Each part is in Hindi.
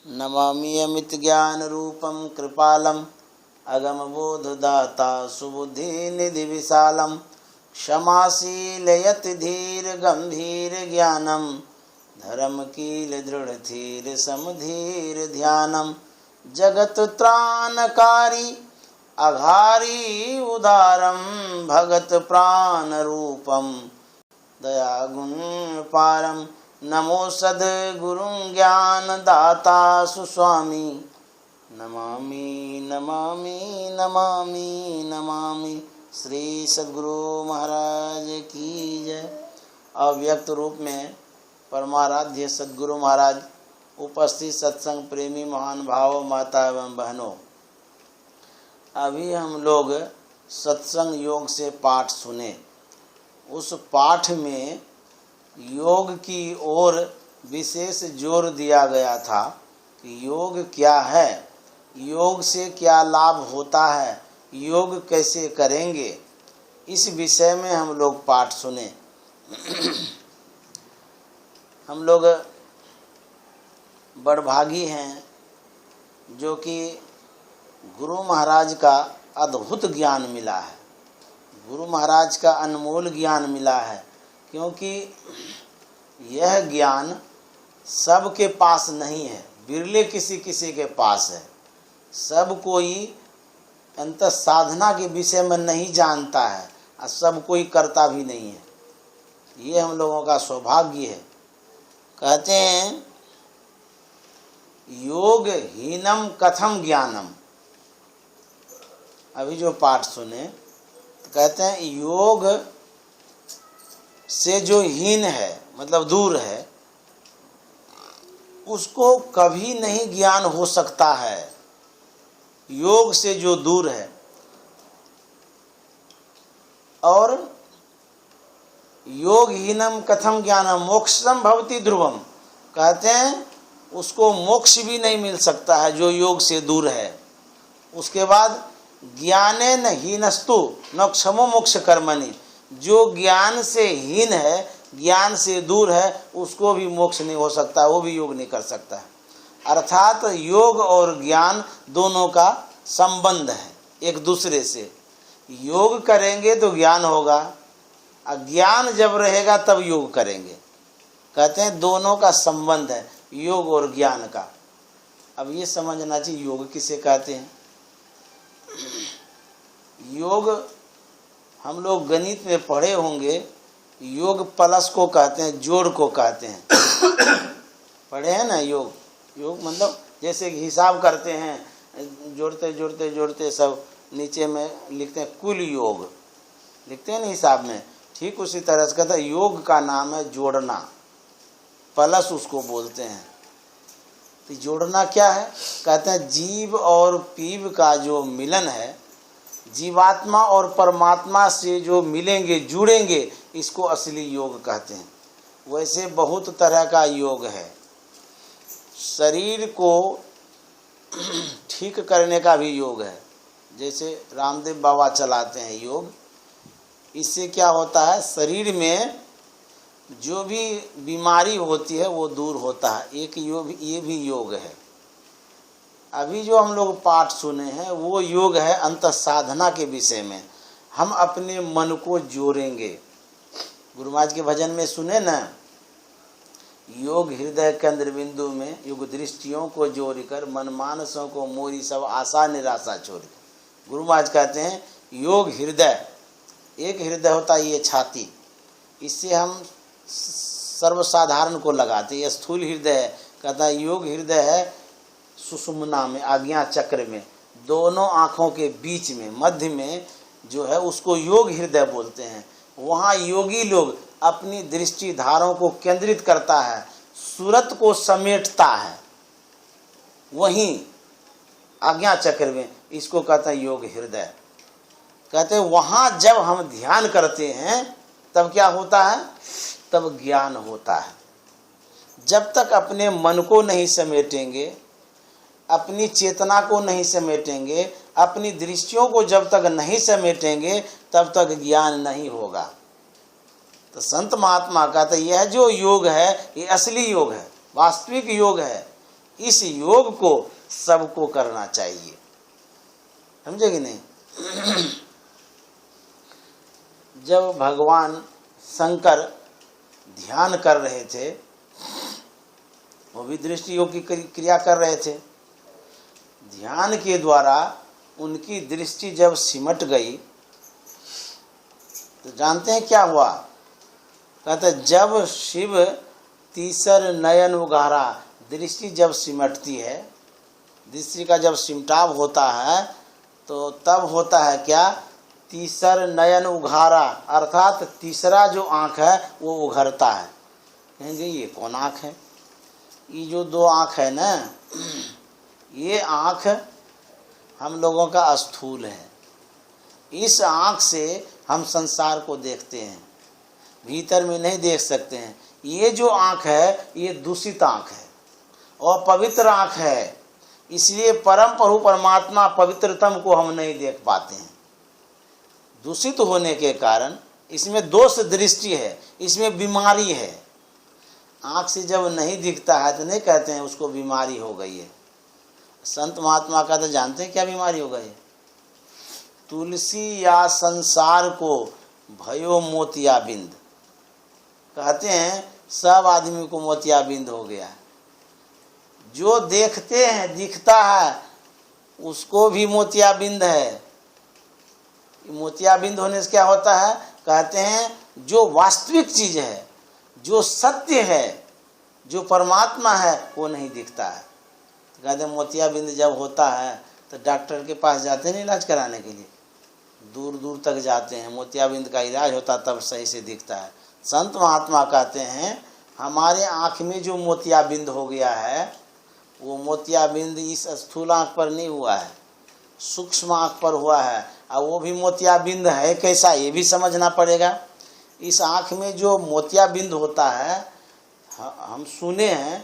नमामि अमित ज्ञान रूपम कृपालम अगम बोधदाता सुबुद्धि निधि विशालम क्षमाशील यति धीर गंभीर ज्ञानम धर्म कील दृढ़ धीर समधीर ध्यानम जगत त्राणकारी अघारी उदारम भगत प्राण रूपम दया गुण पारम नमो सद्गुरुं ज्ञान दाता सुस्वामी नमामि नमामि नमामि नमामि। श्री सद्गुरु महाराज की जय। अव्यक्त रूप में परमाराध्य सद्गुरु महाराज, उपस्थित सत्संग प्रेमी महान भाव माता एवं बहनों, अभी हम लोग सत्संग योग से पाठ सुने। उस पाठ में योग की ओर विशेष जोर दिया गया था कि योग क्या है, योग से क्या लाभ होता है, योग कैसे करेंगे, इस विषय में हम लोग पाठ सुने। हम लोग बड़भागी हैं जो कि गुरु महाराज का अद्भुत ज्ञान मिला है, गुरु महाराज का अनमोल ज्ञान मिला है, क्योंकि यह ज्ञान सबके पास नहीं है, बिरले किसी किसी के पास है। सब कोई अंत साधना के विषय में नहीं जानता है और सब कोई करता भी नहीं है। ये हम लोगों का सौभाग्य है। कहते हैं योग हीनम कथम ज्ञानम। अभी जो पाठ सुने तो कहते हैं योग से जो हीन है, मतलब दूर है, उसको कभी नहीं ज्ञान हो सकता है। योग से जो दूर है, और योग हीनम कथम ज्ञानम मोक्षम भवति ध्रुवम। कहते हैं उसको मोक्ष भी नहीं मिल सकता है जो योग से दूर है। उसके बाद ज्ञाने न हीनस्तु न क्षमो मोक्ष कर्मणि। जो ज्ञान से हीन है, ज्ञान से दूर है, उसको भी मोक्ष नहीं हो सकता, वो भी योग नहीं कर सकता है। अर्थात योग और ज्ञान दोनों का संबंध है एक दूसरे से। योग करेंगे तो ज्ञान होगा, अज्ञान जब रहेगा तब योग करेंगे। कहते हैं दोनों का संबंध है, योग और ज्ञान का। अब ये समझना चाहिए योग किसे कहते हैं। योग हम लोग गणित में पढ़े होंगे, योग प्लस को कहते हैं, जोड़ को कहते हैं। पढ़े हैं ना योग। योग मतलब जैसे कि हिसाब करते हैं, जोड़ते जोड़ते जोड़ते सब नीचे में लिखते हैं कुल योग, लिखते हैं ना हिसाब में। ठीक उसी तरह से कहते हैं योग का नाम है जोड़ना, प्लस उसको बोलते हैं। तो जोड़ना क्या है? कहते हैं जीव और पीव का जो मिलन है, जीवात्मा और परमात्मा से जो मिलेंगे जुड़ेंगे, इसको असली योग कहते हैं। वैसे बहुत तरह का योग है। शरीर को ठीक करने का भी योग है, जैसे रामदेव बाबा चलाते हैं योग। इससे क्या होता है, शरीर में जो भी बीमारी होती है वो दूर होता है। एक योग, ये भी योग है। अभी जो हम लोग पाठ सुने हैं वो योग है अंत साधना के विषय में। हम अपने मन को जोड़ेंगे। गुरु महाराज के भजन में सुने ना, योग हृदय केंद्र बिंदु में युग दृष्टियों को जोड़कर मन मानसों को मोरी सब आशा निराशा छोड़। गुरु महाराज कहते हैं योग हृदय, एक हृदय होता है ये छाती, इससे हम सर्वसाधारण को लगाते। ये स्थूल हृदय है। कहता है योग हृदय है सुषुम्ना में, आज्ञा चक्र में, दोनों आँखों के बीच में, मध्य में जो है उसको योग हृदय बोलते हैं। वहाँ योगी लोग अपनी दृष्टि धारों को केंद्रित करता है, सूरत को समेटता है वहीं आज्ञा चक्र में। इसको कहते हैं योग हृदय। कहते हैं वहाँ जब हम ध्यान करते हैं तब क्या होता है, तब ज्ञान होता है। जब तक अपने मन को नहीं समेटेंगे, अपनी चेतना को नहीं समेटेंगे, अपनी दृष्टियों को जब तक नहीं समेटेंगे, तब तक ज्ञान नहीं होगा। तो संत महात्मा कहते यह जो योग है ये असली योग है, वास्तविक योग है। इस योग को सबको करना चाहिए, समझे कि नहीं। जब भगवान शंकर ध्यान कर रहे थे, वो भी दृष्टि योग की क्रिया कर रहे थे। ध्यान के द्वारा उनकी दृष्टि जब सिमट गई तो जानते हैं क्या हुआ। कहते जब शिव तीसर नयन उघारा, दृष्टि जब सिमटती है, दृष्टि का जब सिमटाव होता है तो तब होता है क्या, तीसर नयन उघारा, अर्थात तीसरा जो आँख है वो उघरता है। कहेंगे ये कौन आँख है, ये जो दो आँख है ना, ये आँख हम लोगों का स्थूल है। इस आँख से हम संसार को देखते हैं, भीतर में नहीं देख सकते हैं। ये जो आँख है ये दूषित आँख है और पवित्र आँख है, इसलिए परम प्रभु परमात्मा पवित्रतम को हम नहीं देख पाते हैं। दूषित होने के कारण इसमें दोष दृष्टि है, इसमें बीमारी है। आँख से जब नहीं दिखता है तो नहीं कहते हैं उसको बीमारी हो गई है। संत महात्मा का तो जानते हैं क्या बीमारी हो गई है। तुलसी या संसार को भयो मोतियाबिंद, कहते हैं सब आदमी को मोतियाबिंद हो गया। जो देखते हैं दिखता है उसको भी मोतियाबिंद है। मोतियाबिंद होने से क्या होता है, कहते हैं जो वास्तविक चीज है, जो सत्य है, जो परमात्मा है वो नहीं दिखता है। कहते हैं मोतियाबिंद जब होता है तो डॉक्टर के पास जाते हैं इलाज कराने के लिए, दूर दूर तक जाते हैं, मोतियाबिंद का इलाज होता तब सही से दिखता है। संत महात्मा कहते हैं हमारे आँख में जो मोतियाबिंद हो गया है वो मोतियाबिंद इस स्थूल आँख पर नहीं हुआ है, सूक्ष्म आँख पर हुआ है। और वो भी मोतियाबिंद है कैसा ये भी समझना पड़ेगा। इस आँख में जो मोतियाबिंद होता है, हम सुने हैं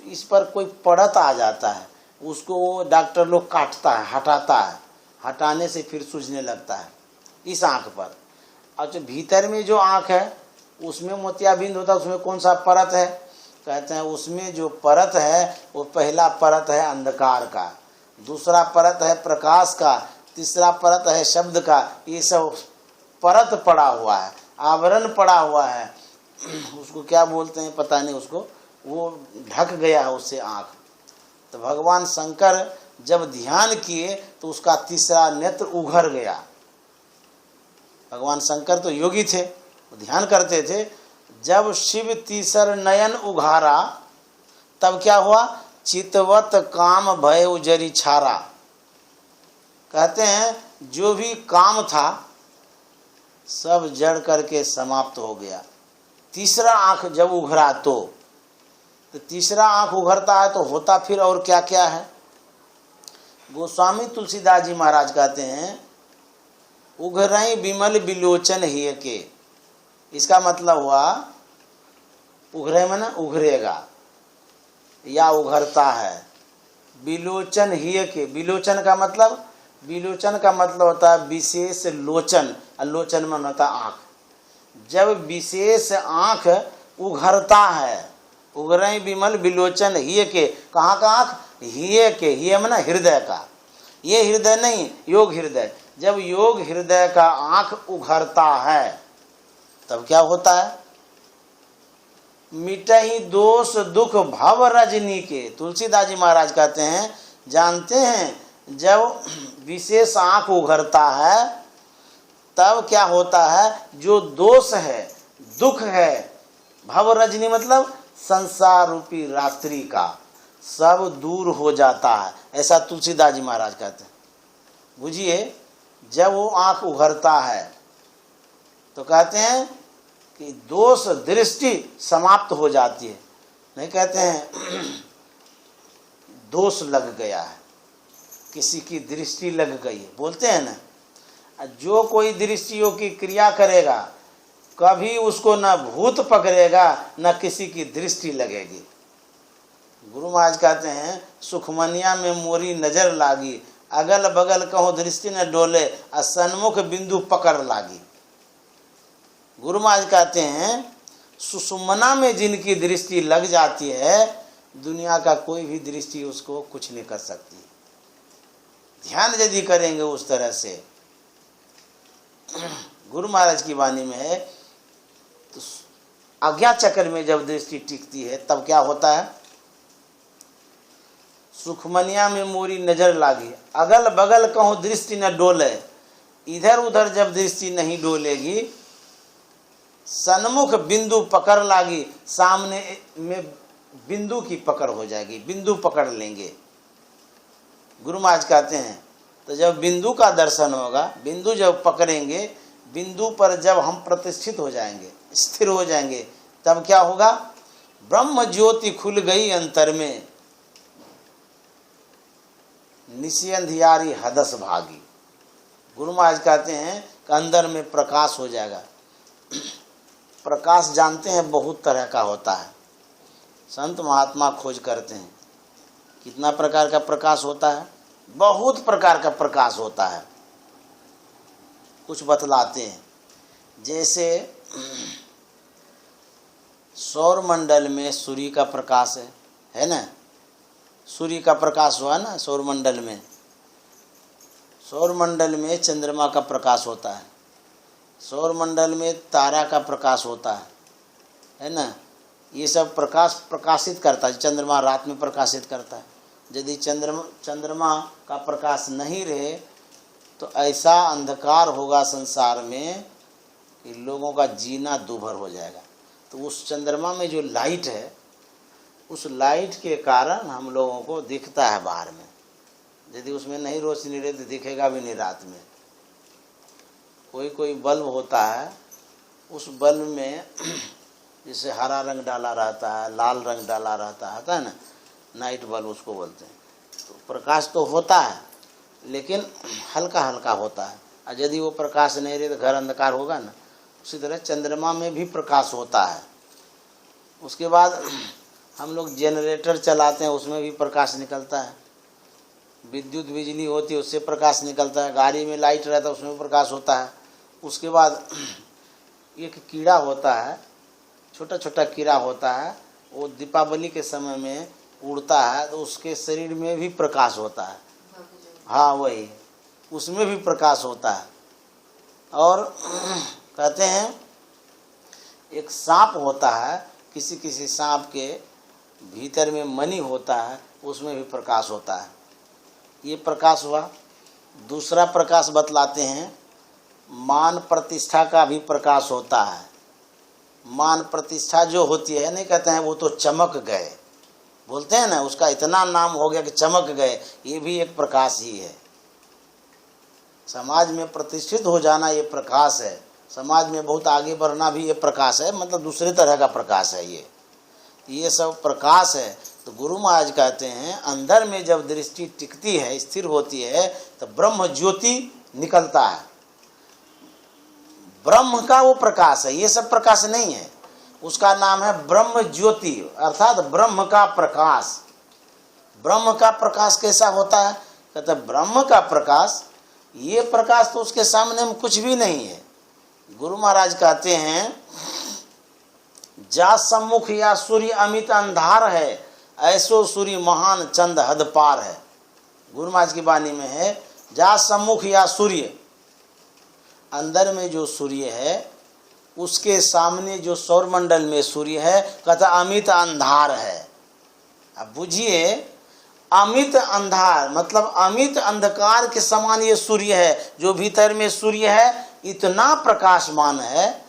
इस पर कोई पड़त आ जाता है, उसको वो डॉक्टर लोग काटता है, हटाता है, हटाने से फिर सूझने लगता है इस आँख पर। और जो भीतर में जो आँख है उसमें मोतियाबिंद होता है, उसमें कौन सा परत है, कहते हैं उसमें जो परत है वो पहला परत है अंधकार का, दूसरा परत है प्रकाश का, तीसरा परत है शब्द का। ये सब परत पड़ा हुआ है, आवरण पड़ा हुआ है, उसको क्या बोलते हैं पता नहीं, उसको वो ढक गया है उससे आँख। तो भगवान शंकर जब ध्यान किए तो उसका तीसरा नेत्र उघर गया। भगवान शंकर तो योगी थे, ध्यान करते थे। जब शिव तीसर नयन उघारा तब क्या हुआ, चितवत काम भय उजरी छारा। कहते हैं जो भी काम था सब जड़ करके समाप्त हो गया। तीसरा आंख जब उघरा तो तीसरा आंख उघरता है तो होता फिर और क्या क्या है। गोस्वामी तुलसीदास जी महाराज कहते हैं उघरई विमल बिलोचन ही के। इसका मतलब हुआ उघरे में ना उघरेगा या उघरता है। बिलोचन ही के, बिलोचन का मतलब होता है विशेष लोचन, और लोचन में होता है आँख। जब विशेष आँख उघरता है, उघरई विमल बिलोचन ही के, कहाँ का आँख, हिये के, हिये में ना हृदय का, ये हृदय नहीं योग हृदय। जब योग हृदय का आँख उघरता है तब क्या होता है, मिटहि दोष दुख भव रजनी के। तुलसीदास जी महाराज कहते हैं जानते हैं जब विशेष आँख उघरता है तब क्या होता है, जो दोष है दुख है, भव रजनी मतलब संसार रूपी रात्रि का, सब दूर हो जाता है। ऐसा तुलसीदास जी महाराज कहते हैं। बुझिए जब वो आँख उघरता है तो कहते हैं कि दोष दृष्टि समाप्त हो जाती है। नहीं कहते हैं दोष लग गया है, किसी की दृष्टि लग गई है, बोलते हैं ना। जो कोई दृष्टियों की क्रिया करेगा कभी उसको न भूत पकड़ेगा न किसी की दृष्टि लगेगी। गुरु महाराज कहते हैं सुखमनिया में मोरी नजर लागी, अगल बगल कहो दृष्टि न डोले, असन्मुख बिंदु पकड़ लागी। गुरु महाराज कहते हैं सुषुम्ना में जिनकी दृष्टि लग जाती है दुनिया का कोई भी दृष्टि उसको कुछ नहीं कर सकती। ध्यान यदि करेंगे उस तरह से, गुरु महाराज की वाणी में है, तो आज्ञा चक्र में जब दृष्टि टिकती है तब क्या होता है, सुखमनिया में मोरी नजर लागी, अगल बगल कहूँ दृष्टि न डोले, इधर उधर जब दृष्टि नहीं डोलेगी, सन्मुख बिंदु पकड़ लागी, सामने में बिंदु की पकड़ हो जाएगी, बिंदु पकड़ लेंगे। गुरु महाराज कहते हैं तो जब बिंदु का दर्शन होगा, बिंदु जब पकड़ेंगे, बिंदु पर जब हम प्रतिष्ठित हो जाएंगे, स्थिर हो जाएंगे, तब क्या होगा, ब्रह्म ज्योति खुल गई अंतर में, निशी अंधियारी हदस भागी। गुरु महाराज कहते हैं कि अंदर में प्रकाश हो जाएगा। प्रकाश जानते हैं बहुत तरह का होता है, संत महात्मा खोज करते हैं कितना प्रकार का प्रकाश होता है, बहुत प्रकार का प्रकाश होता है। कुछ बतलाते हैं, जैसे सौर मंडल में सूर्य का प्रकाश है ना, सूर्य का प्रकाश हुआ ना सौर मंडल में, सौर मंडल में चंद्रमा का प्रकाश होता है, सौर मंडल में तारा का प्रकाश होता है ना, ये सब प्रकाश प्रकाशित करता है। चंद्रमा रात में प्रकाशित करता है। यदि चंद्रमा का प्रकाश नहीं रहे तो ऐसा अंधकार होगा संसार में कि लोगों का जीना दूभर हो जाएगा। तो उस चंद्रमा में जो लाइट है, उस लाइट के कारण हम लोगों को दिखता है बाहर में। यदि उसमें नहीं रोशनी रहे तो दिखेगा भी नहीं रात में। कोई कोई बल्ब होता है, उस बल्ब में जैसे हरा रंग डाला रहता है, लाल रंग डाला रहता है ना, नाइट बल्ब उसको बोलते हैं। तो प्रकाश तो होता है लेकिन हल्का हल्का होता है, और यदि वो प्रकाश नहीं रहे तो घर अंधकार होगा ना। उसी तरह चंद्रमा में भी प्रकाश होता है। उसके बाद हम लोग जनरेटर चलाते हैं, उसमें भी प्रकाश निकलता है। विद्युत बिजली होती है, उससे प्रकाश निकलता है। गाड़ी में लाइट रहता है, उसमें भी प्रकाश होता है। उसके बाद एक कीड़ा होता है, छोटा छोटा कीड़ा होता है, वो दीपावली के समय में उड़ता है, तो उसके शरीर में भी प्रकाश होता है। हाँ वही, उसमें भी प्रकाश होता है। और कहते हैं एक सांप होता है, किसी किसी सांप के भीतर में मणि होता है, उसमें भी प्रकाश होता है। ये प्रकाश हुआ। दूसरा प्रकाश बतलाते हैं, मान प्रतिष्ठा का भी प्रकाश होता है। मान प्रतिष्ठा जो होती है, नहीं कहते हैं वो तो चमक गए, बोलते हैं ना, उसका इतना नाम हो गया कि चमक गए, ये भी एक प्रकाश ही है। समाज में प्रतिष्ठित हो जाना ये प्रकाश है, समाज में बहुत आगे बढ़ना भी ये प्रकाश है, मतलब दूसरे तरह का प्रकाश है ये सब प्रकाश है। तो गुरु महाराज कहते हैं अंदर में जब दृष्टि टिकती है, स्थिर होती है, तो ब्रह्म ज्योति निकलता है। ब्रह्म का वो प्रकाश है, ये सब प्रकाश नहीं है। उसका नाम है ब्रह्म ज्योति, अर्थात ब्रह्म का प्रकाश। ब्रह्म का प्रकाश कैसा होता है, कहते ब्रह्म का प्रकाश, ये प्रकाश तो उसके सामने में कुछ भी नहीं है। गुरु महाराज कहते हैं जा सम्मुख या सूर्य अमित अंधार है, ऐसो सूर्य महान चंद हद पार है। गुरु महाराज की वाणी में है जा सम्मुख या सूर्य, अंदर में जो सूर्य है उसके सामने जो सौरमंडल में सूर्य है, कहता अमित अंधार है। अब बुझिए, अमित अंधार मतलब अमित अंधकार के समान ये सूर्य है। जो भीतर में सूर्य है इतना प्रकाशमान है,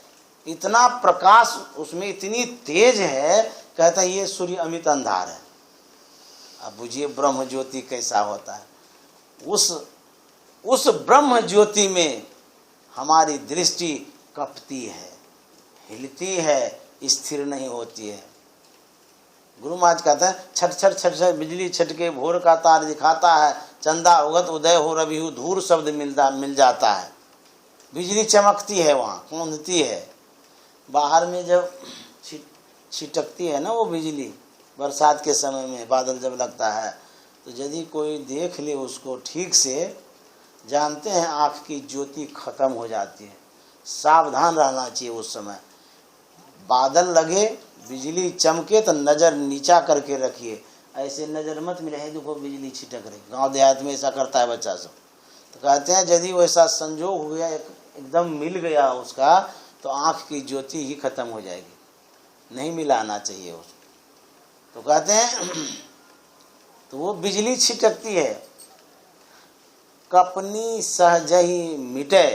इतना प्रकाश उसमें इतनी तेज है, कहता है ये सूर्य अमित अंधार है। अब बुझिए ब्रह्म ज्योति कैसा होता है। उस ब्रह्म ज्योति में हमारी दृष्टि कपती है, हिलती है, स्थिर नहीं होती है। गुरु महाराज कहते हैं छट छट छट छट बिजली छटके भोर का तार दिखाता है, चंदा उगत उदय हो रवि हो धूर शब्द मिल जाता है। बिजली चमकती है, वहाँ कूंदती है। बाहर में जब छिटकती है ना वो बिजली, बरसात के समय में बादल जब लगता है, तो यदि कोई देख ले उसको ठीक से, जानते हैं आँख की ज्योति खत्म हो जाती है। सावधान रहना चाहिए उस समय। बादल लगे, बिजली चमके तो नज़र नीचा करके रखिए, ऐसे नज़र मत मिले है देखो बिजली छिटक रही। गांव देहात में ऐसा करता है बच्चा सब। तो कहते हैं यदि वैसा संजोग हो गया, एकदम मिल गया उसका, तो आँख की ज्योति ही खत्म हो जाएगी, नहीं मिलाना चाहिए उसको। तो कहते हैं तो वो बिजली छिटकती है। कपनी सहजही मिटे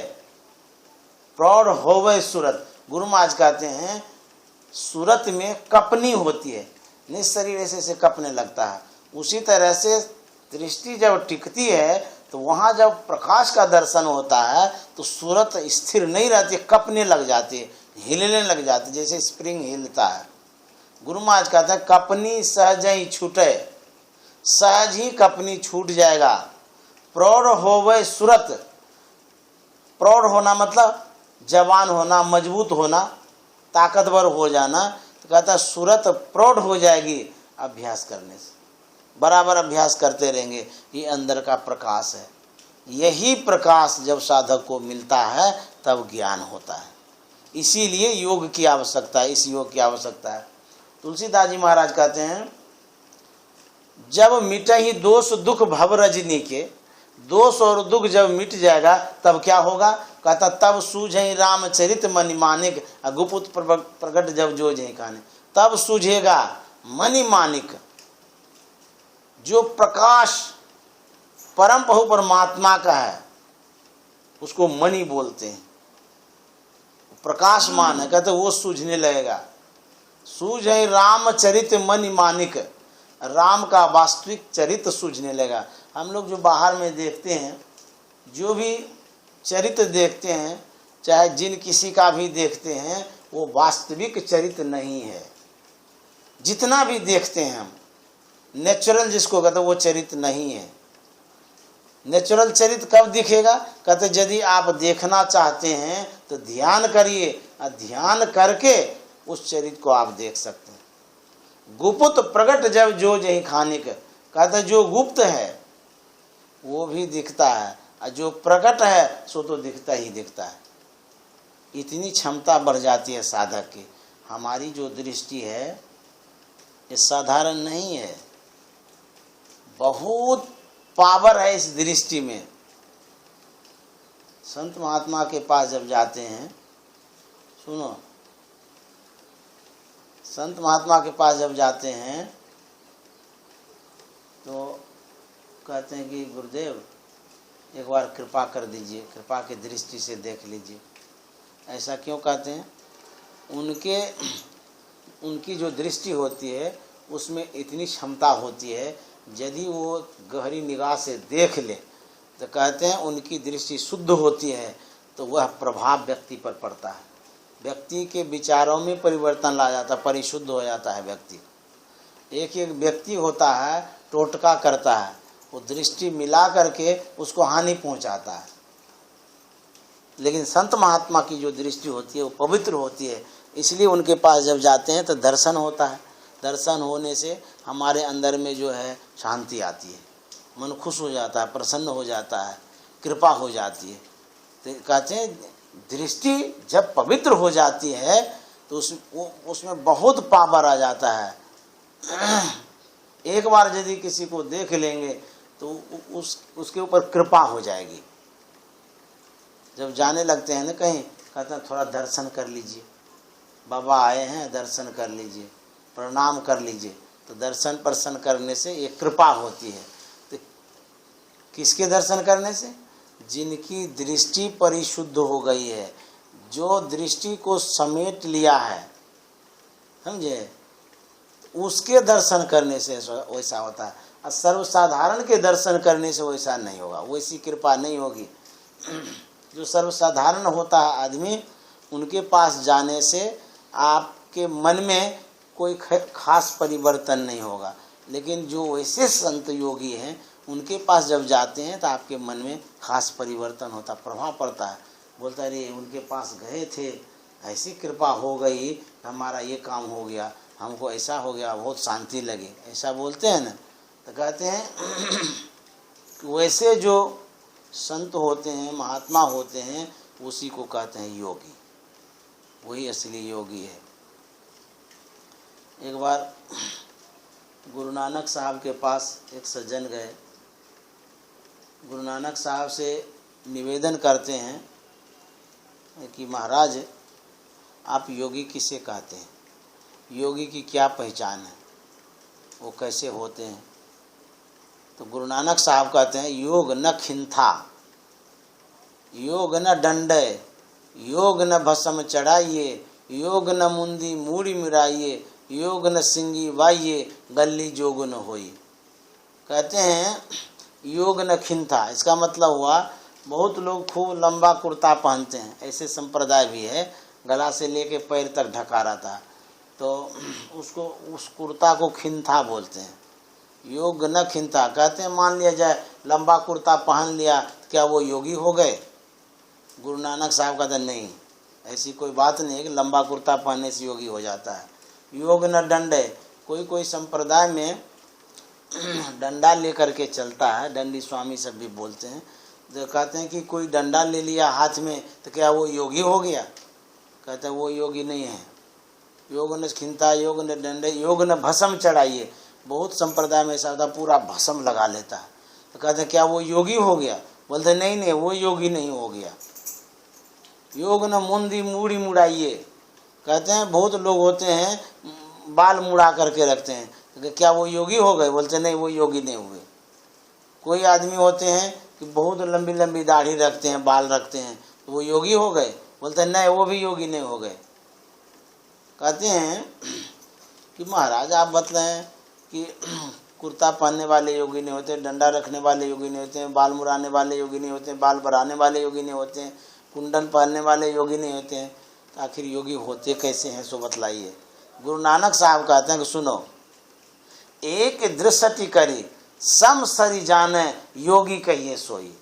प्रौढ़ होवे सूरत। गुरु महाराज कहते हैं सूरत में कपनी होती है, निज शरीर ऐसे से कपने लगता है। उसी तरह से दृष्टि जब टिकती है तो वहाँ जब प्रकाश का दर्शन होता है तो सूरत स्थिर नहीं रहती, कपने लग जाती है, हिलने लग जाती है, जैसे स्प्रिंग हिलता है। गुरु महाराज कहते हैं कपनी सहज ही छूटे, सहज ही कपनी छूट जाएगा। प्रौढ़ होवे सूरत, प्रौढ़ होना मतलब जवान होना, मजबूत होना, ताकतवर हो जाना। तो कहता है सूरत प्रौढ़ हो जाएगी अभ्यास करने से, बराबर अभ्यास करते रहेंगे। ये अंदर का प्रकाश है, यही प्रकाश जब साधक को मिलता है तब ज्ञान होता है। इसीलिए योग की आवश्यकता है, इस योग की आवश्यकता है। तुलसीदास जी महाराज कहते हैं जब मिटे ही दोष दुख भव रजनी के, दोष और दुख जब मिट जाएगा तब क्या होगा? कहता तब सूझे रामचरित मणि मानिक, गुप्त प्रकट जब जो जय खाने, तब सूझेगा मणि मानिक। जो प्रकाश परम प्रभु परमात्मा का है उसको मणि बोलते हैं, प्रकाशमान है, कहते वो सूझने लगेगा। सूझे रामचरित मणि मानिक, राम का वास्तविक चरित्र सूझने लगा। हम लोग जो बाहर में देखते हैं, जो भी चरित्र देखते हैं, चाहे जिन किसी का भी देखते हैं, वो वास्तविक चरित्र नहीं है। जितना भी देखते हैं हम, नेचुरल जिसको कहते हैं वो चरित्र नहीं है। नेचुरल चरित्र कब दिखेगा? कहते यदि आप देखना चाहते हैं तो ध्यान करिए, और ध्यान करके उस चरित्र को आप देख सकते हैं। गुप्त प्रकट जब जो जही खाने का, कहते जो गुप्त है वो भी दिखता है, और जो प्रकट है सो तो दिखता ही दिखता है। इतनी क्षमता बढ़ जाती है साधक की। हमारी जो दृष्टि है ये साधारण नहीं है, बहुत पावर है इस दृष्टि में। संत महात्मा के पास जब जाते हैं, सुनो, संत महात्मा के पास जब जाते हैं तो कहते हैं कि गुरुदेव एक बार कृपा कर दीजिए, कृपा की दृष्टि से देख लीजिए। ऐसा क्यों कहते हैं? उनकी जो दृष्टि होती है उसमें इतनी क्षमता होती है, यदि वो गहरी निगाह से देख ले तो कहते हैं उनकी दृष्टि शुद्ध होती है, तो वह प्रभाव व्यक्ति पर पड़ता है, व्यक्ति के विचारों में परिवर्तन ला जाता है, परिशुद्ध हो जाता है व्यक्ति। एक एक व्यक्ति होता है टोटका करता है, वो दृष्टि मिला करके उसको हानि पहुंचाता है। लेकिन संत महात्मा की जो दृष्टि होती है वो पवित्र होती है, इसलिए उनके पास जब जाते हैं तो दर्शन होता है। दर्शन होने से हमारे अंदर में जो है शांति आती है, मन खुश हो जाता है, प्रसन्न हो जाता है, कृपा हो जाती है। तो कहते हैं दृष्टि जब पवित्र हो जाती है तो उसमें बहुत पावर आ जाता है। एक बार यदि किसी को देख लेंगे तो उसके ऊपर कृपा हो जाएगी। जब जाने लगते हैं ना कहीं, कहते हैं थोड़ा दर्शन कर लीजिए, बाबा आए हैं दर्शन कर लीजिए, प्रणाम कर लीजिए। तो दर्शन प्रसन्न करने से एक कृपा होती है। तो किसके दर्शन करने से? जिनकी दृष्टि परिशुद्ध हो गई है, जो दृष्टि को समेट लिया है, समझे, उसके दर्शन करने से वैसा होता है। और सर्वसाधारण के दर्शन करने से वैसा नहीं होगा, वैसी कृपा नहीं होगी। जो सर्वसाधारण होता है आदमी, उनके पास जाने से आपके मन में कोई खास परिवर्तन नहीं होगा। लेकिन जो वैसे संत योगी हैं उनके पास जब जाते हैं तो आपके मन में खास परिवर्तन होता, प्रभाव पड़ता है। बोलता है अरे उनके पास गए थे, ऐसी कृपा हो गई, हमारा ये काम हो गया, हमको ऐसा हो गया, बहुत शांति लगी, ऐसा बोलते हैं ना। तो कहते हैं वैसे जो संत होते हैं, महात्मा होते हैं, उसी को कहते हैं योगी, वही असली योगी है। एक बार गुरु नानक साहब के पास एक सज्जन गए। गुरु नानक साहब से निवेदन करते हैं कि महाराज आप योगी किसे कहते हैं, योगी की क्या पहचान है, वो कैसे होते हैं। तो गुरु नानक साहब कहते हैं योग न खिंथा, योग न डंडे, योग न भस्म चढ़ाइए, योग न मुंदी मूड़ी मिराइए, योग न सिंगी वाइये, गली जोग न होई। कहते हैं योग न खिंथा, इसका मतलब हुआ बहुत लोग खूब लंबा कुर्ता पहनते हैं, ऐसे संप्रदाय भी है, गला से लेके पैर तक ढका रहता, तो उसको उस कुर्ता को खिंथा बोलते हैं। योग न खिंथा कहते हैं मान लिया जाए लंबा कुर्ता पहन लिया, क्या वो योगी हो गए। गुरु नानक साहब कहते नहीं, ऐसी कोई बात नहीं है कि लंबा कुर्ता पहनने से योगी हो जाता है। योग न डंडे, कोई कोई संप्रदाय में डंडा लेकर के चलता है, डंडी स्वामी सब भी बोलते हैं, तो कहते हैं कि कोई डंडा ले लिया हाथ में तो क्या वो योगी हो गया। कहते हैं वो योगी नहीं है। योग न खिंता, योग न डंडे, योग न भस्म चढ़ाइए, बहुत संप्रदाय में ऐसा होता पूरा भस्म लगा लेता है, तो कहते हैं क्या वो योगी हो गया। बोलते नहीं नहीं वो योगी नहीं हो गया। योग न मुंदी मूड़ी मुड़ाइए, कहते हैं बहुत लोग होते हैं बाल मुड़ा करके रखते हैं, तो क्या वो योगी हो गए। बोलते नहीं वो योगी नहीं हुए। कोई आदमी होते हैं कि बहुत लंबी लंबी दाढ़ी रखते हैं, बाल रखते हैं, तो वो योगी हो गए। बोलते नहीं वो भी योगी नहीं हो गए। कहते हैं कि महाराज आप बतलाएं कि कुर्ता पहनने वाले योगी नहीं होते, डंडा रखने वाले योगी नहीं होते, बाल मुड़ाने वाले योगी नहीं होते, बाल बढ़ाने वाले योगी नहीं होते हैं, कुंडन पहनने वाले योगी नहीं होते हैं, तो आखिर योगी होते कैसे हैं सो बतलाइए। गुरु नानक साहब कहते हैं कि सुनो, एक दृष्टि करी सम सरी जाने, योगी कहिए सोई।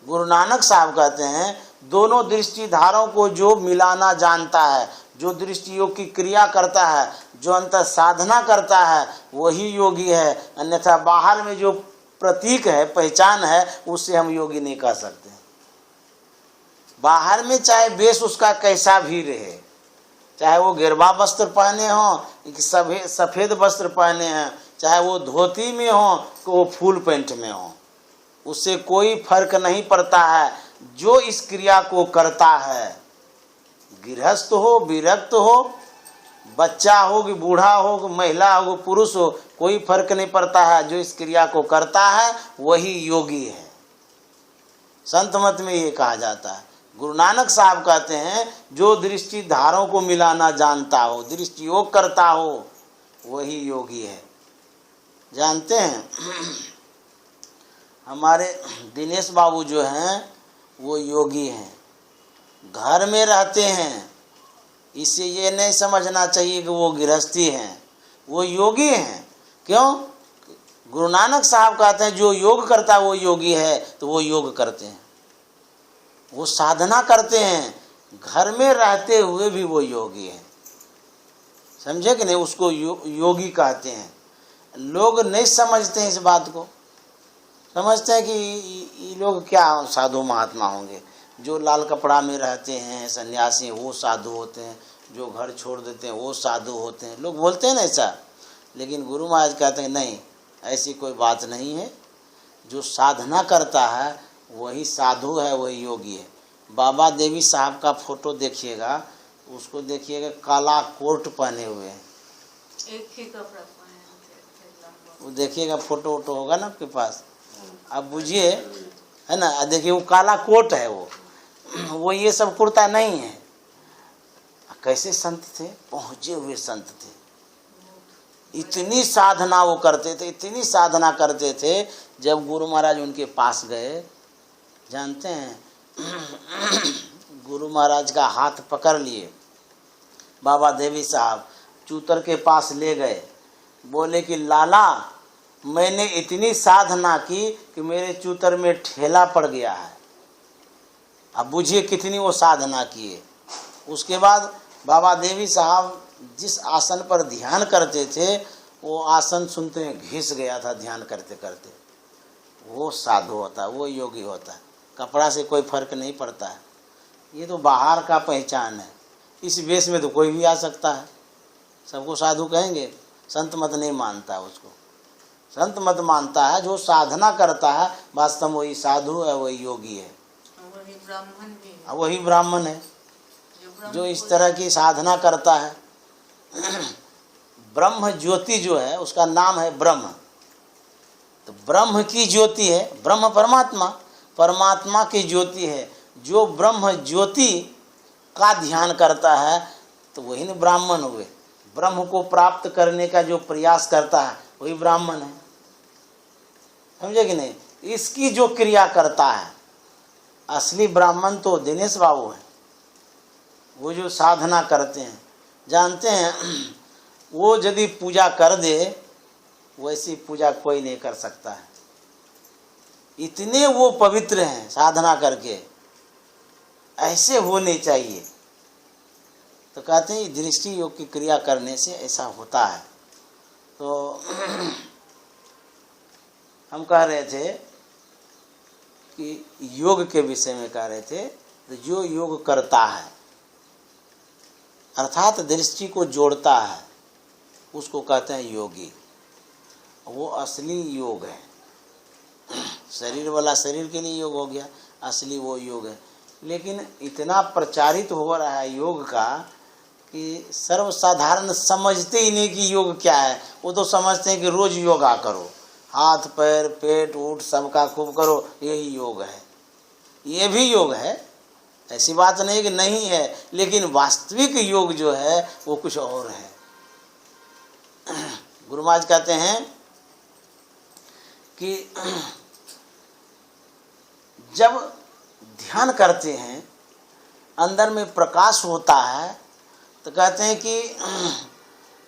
गुरु नानक साहब कहते हैं दोनों दृष्टिधारों को जो मिलाना जानता है, जो दृष्टि योग की क्रिया करता है, जो अंतर साधना करता है, वही योगी है। अन्यथा बाहर में जो प्रतीक है, पहचान है, उससे हम योगी नहीं कह सकते। बाहर में चाहे वेश उसका कैसा भी रहे, चाहे वो गिरवा वस्त्र पहने हों कि सफ़ेद वस्त्र पहने हैं, चाहे वो धोती में हो कि वो फुल पैंट में हो, उससे कोई फर्क नहीं पड़ता है। जो इस क्रिया को करता है, गृहस्थ हो, विरक्त हो, बच्चा हो कि बूढ़ा हो कि महिला हो कि पुरुष हो, कोई फर्क नहीं पड़ता है। जो इस क्रिया को करता है वही योगी है। संत मत में ये कहा जाता है। गुरु नानक साहब कहते हैं जो दृष्टि धारों को मिलाना जानता हो, दृष्टि योग करता हो, वही योगी है। जानते हैं हमारे दिनेश बाबू जो हैं वो योगी हैं, घर में रहते हैं, इससे ये नहीं समझना चाहिए कि वो गृहस्थी हैं, वो योगी हैं। क्यों? गुरु नानक साहब कहते हैं जो योग करता है वो योगी है, तो वो योग करते हैं, वो साधना करते हैं, घर में रहते हुए भी वो योगी है। समझे कि नहीं? उसको योगी कहते हैं। लोग नहीं समझते हैं इस बात को, समझते हैं कि ये लोग क्या साधु महात्मा होंगे, जो लाल कपड़ा में रहते हैं सन्यासी वो साधु होते हैं, जो घर छोड़ देते हैं वो साधु होते हैं, लोग बोलते हैं ना ऐसा। लेकिन गुरु महाराज कहते हैं नहीं, ऐसी कोई बात नहीं है। जो साधना करता है वही साधु है, वही योगी है। बाबा देवी साहब का फोटो देखिएगा, उसको देखिएगा काला कोट पहने हुए हैं, एक ही कपड़ा पहने, वो देखिएगा फोटो वोटो होगा ना आपके पास, अब बुझिए है ना। देखिए वो काला कोट है, वो ये सब कुर्ता नहीं है। कैसे संत थे, पहुँचे हुए संत थे, इतनी साधना वो करते थे, इतनी साधना करते थे। जब गुरु महाराज उनके पास गए, जानते हैं गुरु महाराज का हाथ पकड़ लिए बाबा देवी साहब, चूतर के पास ले गए, बोले कि लाला मैंने इतनी साधना की कि मेरे चूतर में ठेला पड़ गया है। अब बुझिए कितनी वो साधना किए। उसके बाद बाबा देवी साहब जिस आसन पर ध्यान करते थे, वो आसन सुनते हैं घिस गया था ध्यान करते करते। वो साधु होता है, वो योगी होता है। कपड़ा से कोई फर्क नहीं पड़ता है। ये तो बाहर का पहचान है। इस वेश में तो कोई भी आ सकता है, सबको साधु कहेंगे। संत मत नहीं मानता उसको। संत मत मानता है जो साधना करता है, वास्तव में वही साधु है, वही योगी है, वही ब्राह्मण भी है। वही ब्राह्मण है ब्राह्मण जो इस को तरह की साधना करता है। ब्रह्म ज्योति जो है उसका नाम है ब्रह्म। तो ब्रह्म की ज्योति है, ब्रह्म परमात्मा, परमात्मा की ज्योति है। जो ब्रह्म ज्योति का ध्यान करता है तो वही न ब्राह्मण हुए। ब्रह्म को प्राप्त करने का जो प्रयास करता है वही ब्राह्मण है, समझे कि नहीं। इसकी जो क्रिया करता है, असली ब्राह्मण तो दिनेश बाबू है। वो जो साधना करते हैं, जानते हैं, वो यदि पूजा कर दे वैसी पूजा कोई नहीं कर सकता है। इतने वो पवित्र हैं साधना करके, ऐसे होने चाहिए। तो कहते हैं दृष्टि योग की क्रिया करने से ऐसा होता है। तो हम कह रहे थे कि योग के विषय में कह रहे थे, तो जो योग करता है अर्थात दृष्टि को जोड़ता है उसको कहते हैं योगी। वो असली योग है। शरीर वाला शरीर के लिए योग हो गया, असली वो योग है। लेकिन इतना प्रचारित हो रहा है योग का कि सर्वसाधारण समझते ही नहीं कि योग क्या है। वो तो समझते हैं कि रोज योगा करो, हाथ पैर पेट ऊट सबका खूब करो, यही योग है। ये भी योग है, ऐसी बात नहीं कि नहीं है, लेकिन वास्तविक योग जो है वो कुछ और है। गुरु महाराज कहते हैं कि जब ध्यान करते हैं अंदर में प्रकाश होता है, तो कहते हैं कि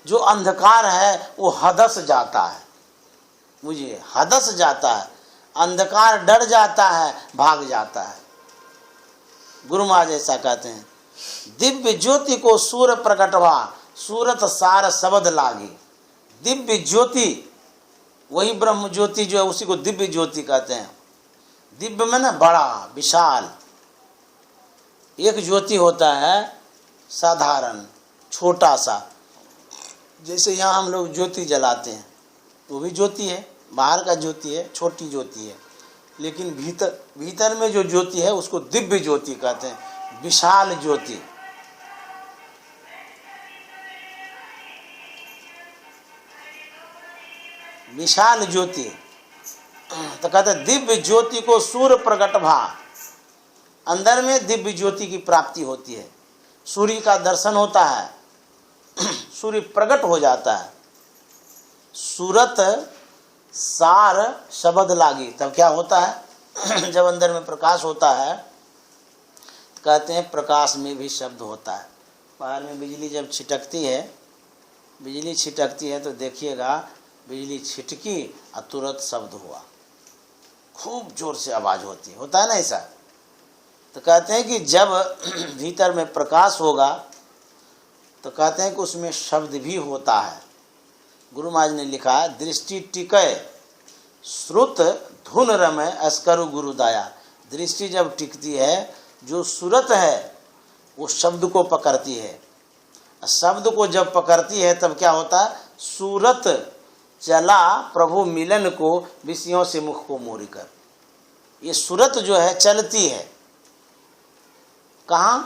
जो अंधकार है वो हदस जाता है, मुझे हदस जाता है, अंधकार डर जाता है, भाग जाता है। गुरु महाराज ऐसा कहते हैं, दिव्य ज्योति को सूर्य प्रकटवा, सूरत सार शब्द लागी। दिव्य ज्योति वही ब्रह्म ज्योति जो है उसी को दिव्य ज्योति कहते हैं। दिव्य में ना बड़ा विशाल, एक ज्योति होता है साधारण छोटा सा, जैसे यहाँ हम लोग ज्योति जलाते हैं वो भी ज्योति है, बाहर का ज्योति है, छोटी ज्योति है। लेकिन भीतर में जो ज्योति है उसको दिव्य ज्योति कहते हैं, विशाल ज्योति। विशाल ज्योति तो कहते दिव्य ज्योति को सूर्य प्रकट भा। अंदर में दिव्य ज्योति की प्राप्ति होती है, सूर्य का दर्शन होता है, सूर्य प्रकट हो जाता है। सूरत सार शब्द लागी, तब क्या होता है जब अंदर में प्रकाश होता है, कहते हैं प्रकाश में भी शब्द होता है। बाहर में बिजली जब छिटकती है, बिजली छिटकती है तो देखिएगा बिजली छिटकी और तुरंत शब्द हुआ, खूब जोर से आवाज होती है, होता है ना ऐसा। तो कहते हैं कि जब भीतर में प्रकाश होगा तो कहते हैं कि उसमें शब्द भी होता है। गुरु महाराज ने लिखा है, दृष्टि टिके श्रुत धुन रमय अस्करु गुरु दाया। दृष्टि जब टिकती है, जो सूरत है वो शब्द को पकड़ती है। शब्द को जब पकड़ती है तब क्या होता है, सूरत चला प्रभु मिलन को, विषयों से मुख को मोरी कर। ये सूरत जो है चलती है कहाँ,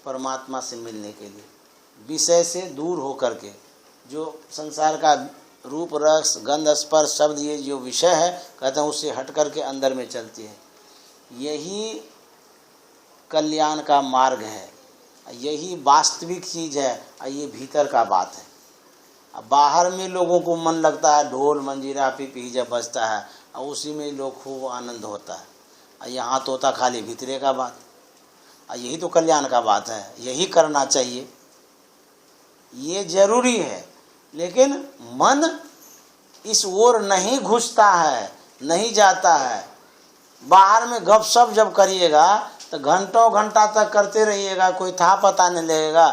परमात्मा से मिलने के लिए, विषय से दूर हो करके। जो संसार का रूप रस गंध स्पर्श शब्द ये जो विषय है, कहते हैं उससे हट करके अंदर में चलती है। यही कल्याण का मार्ग है, यही वास्तविक चीज है, ये भीतर का बात है। अब बाहर में लोगों को मन लगता है, ढोल मंजीरा पी जब बजता है और उसी में लोग खूब आनंद होता है। यहाँ तो होता खाली भीतरे का बात, यही तो कल्याण का बात है, यही करना चाहिए, ये जरूरी है। लेकिन मन इस ओर नहीं घुसता है, नहीं जाता है। बाहर में गपशप जब करिएगा तो घंटों घंटा तक करते रहिएगा, कोई था पता नहीं लगेगा।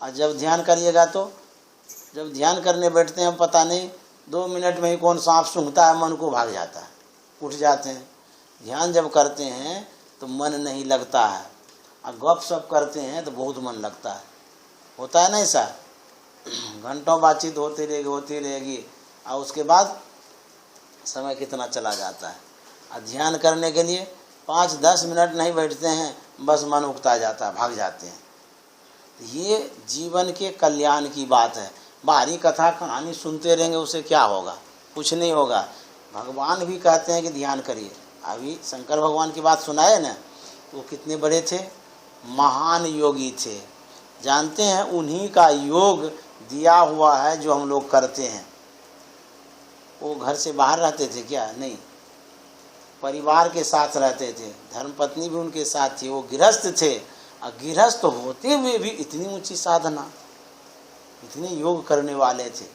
और जब ध्यान करिएगा तो, जब ध्यान करने बैठते हैं पता नहीं 2 मिनट में ही कौन सांप सूंघता है, मन को भाग जाता है, उठ जाते हैं। ध्यान जब करते हैं तो मन नहीं लगता है, और गप सप करते हैं तो बहुत मन लगता है, होता है ना ऐसा। घंटों बातचीत होती रहेगी और उसके बाद समय कितना चला जाता है। और ध्यान करने के लिए 5-10 मिनट नहीं बैठते हैं, बस मन उकता जाता है, भाग जाते हैं। ये जीवन के कल्याण की बात है। बाहरी कथा कहानी सुनते रहेंगे उससे क्या होगा? कुछ नहीं होगा। भगवान भी कहते हैं कि ध्यान करिए। अभी शंकर भगवान की बात सुनाए ना, वो कितने बड़े थे, महान योगी थे। जानते हैं उन्हीं का योग दिया हुआ है जो हम लोग करते हैं। वो घर से बाहर रहते थे क्या? नहीं, परिवार के साथ रहते थे, धर्मपत्नी भी उनके साथ थी, वो गृहस्थ थे। और गृहस्थ होते हुए भी इतनी ऊंची साधना, इतने योग करने वाले थे,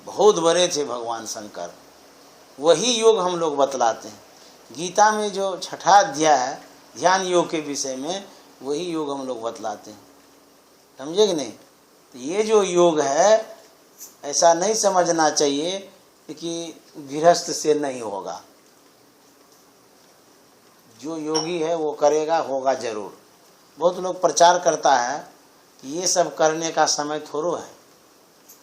बहुत बड़े थे भगवान शंकर। वही योग हम लोग बतलाते हैं। गीता में जो 6ठा अध्याय है ध्यान योग के विषय में, वही योग हम लोग बतलाते हैं। समझे कि नहीं? तो ये जो योग है, ऐसा नहीं समझना चाहिए कि गृहस्थ से नहीं होगा। जो योगी है वो करेगा, होगा जरूर। बहुत लोग प्रचार करता है कि ये सब करने का समय थोड़ो है,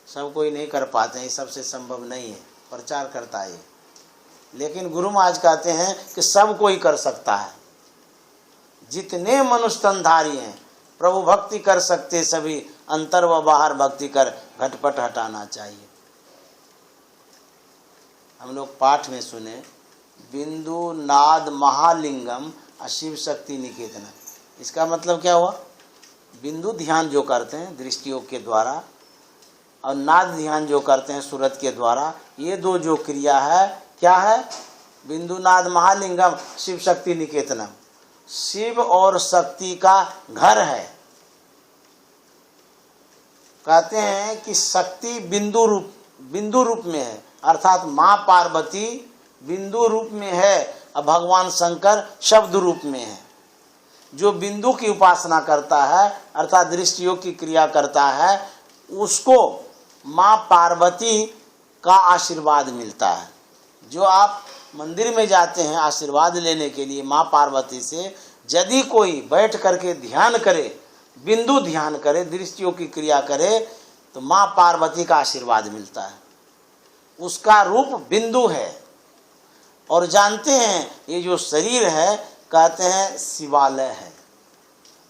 सब कोई नहीं कर पाते हैं, ये सबसे संभव नहीं है, प्रचार करता है। लेकिन गुरु महाराज कहते हैं कि सब कोई कर सकता है। जितने मनुष्य तनधारी हैं, प्रभु भक्ति कर सकते सभी, अंतर व बाहर भक्ति कर घटपट हटाना चाहिए। हम लोग पाठ में सुने, बिंदु नाद महालिंगम अशिव शक्ति निकेतन। इसका मतलब क्या हुआ? बिंदु ध्यान जो करते हैं दृष्टि योग के द्वारा, और नाद ध्यान जो करते हैं सूरत के द्वारा, ये दो जो क्रिया है क्या है? बिंदु नाद महालिंगम शिव शक्ति निकेतनम। शिव और शक्ति का घर है। कहते हैं कि शक्ति बिंदु रूप में है, अर्थात माँ पार्वती बिंदु रूप में है और भगवान शंकर शब्द रूप में है। जो बिंदु की उपासना करता है अर्थात दृष्टि योग की क्रिया करता है, उसको माँ पार्वती का आशीर्वाद मिलता है। जो आप मंदिर में जाते हैं आशीर्वाद लेने के लिए माँ पार्वती से, यदि कोई बैठ करके ध्यान करे, बिंदु ध्यान करे, दृष्टि योग की क्रिया करे, तो माँ पार्वती का आशीर्वाद मिलता है। उसका रूप बिंदु है। और जानते हैं ये जो शरीर है, कहते हैं शिवालय है।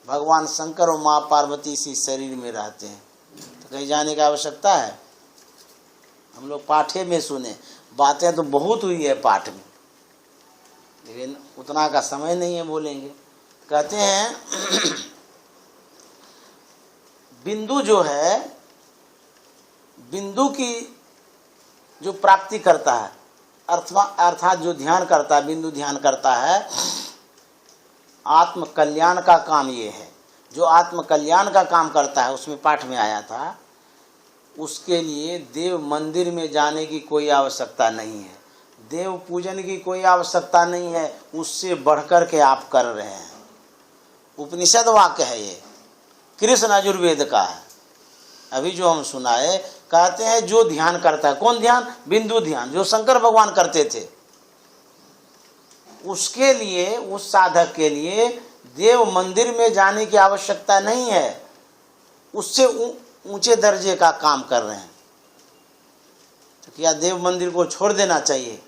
भगवान शंकर और माँ पार्वती इसी शरीर में रहते हैं, तो कहीं जाने की आवश्यकता है? हम लोग पाठे में सुने, बातें तो बहुत हुई है पाठ में, लेकिन उतना का समय नहीं है बोलेंगे। कहते हैं बिंदु जो है, बिंदु की जो प्राप्ति करता है, अर्थात जो ध्यान करता है, बिंदु ध्यान करता है, आत्म कल्याण का काम ये है। जो आत्म कल्याण का काम करता है, उसमें पाठ में आया था, उसके लिए देव मंदिर में जाने की कोई आवश्यकता नहीं है, देव पूजन की कोई आवश्यकता नहीं है। उससे बढ़कर के आप कर रहे हैं। उपनिषद वाक्य है ये, कृष्ण यजुर्वेद का है। अभी जो हम सुनाए, कहते हैं जो ध्यान करता है, कौन ध्यान? बिंदु ध्यान, जो शंकर भगवान करते थे। उसके लिए, उस साधक के लिए देव मंदिर में जाने की आवश्यकता नहीं है। उससे ऊंचे दर्जे का काम कर रहे हैं, तो क्या देव मंदिर को छोड़ देना चाहिए?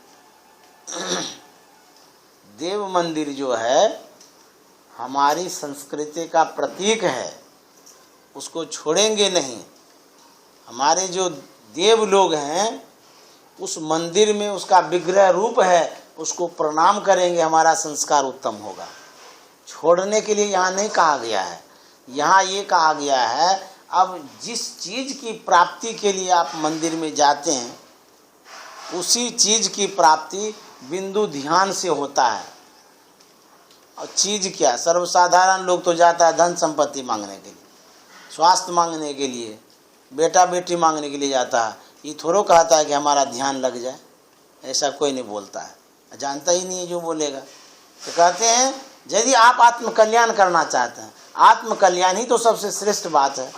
देव मंदिर जो है हमारी संस्कृति का प्रतीक है, उसको छोड़ेंगे नहीं। हमारे जो देव लोग हैं, उस मंदिर में उसका विग्रह रूप है, उसको प्रणाम करेंगे, हमारा संस्कार उत्तम होगा। छोड़ने के लिए यहाँ नहीं कहा गया है। यहाँ ये कहा गया है, अब जिस चीज़ की प्राप्ति के लिए आप मंदिर में जाते हैं, उसी चीज़ की प्राप्ति बिंदु ध्यान से होता है। और चीज़ क्या? सर्वसाधारण लोग तो जाता है धन संपत्ति मांगने के लिए, स्वास्थ्य मांगने के लिए, बेटा बेटी मांगने के लिए जाता है। ये थोड़ो कहता है कि हमारा ध्यान लग जाए, ऐसा कोई नहीं बोलता है, जानता ही नहीं है जो बोलेगा। तो कहते हैं यदि आप आत्म कल्याण करना चाहते हैं, आत्म कल्याण ही तो सबसे श्रेष्ठ बात है।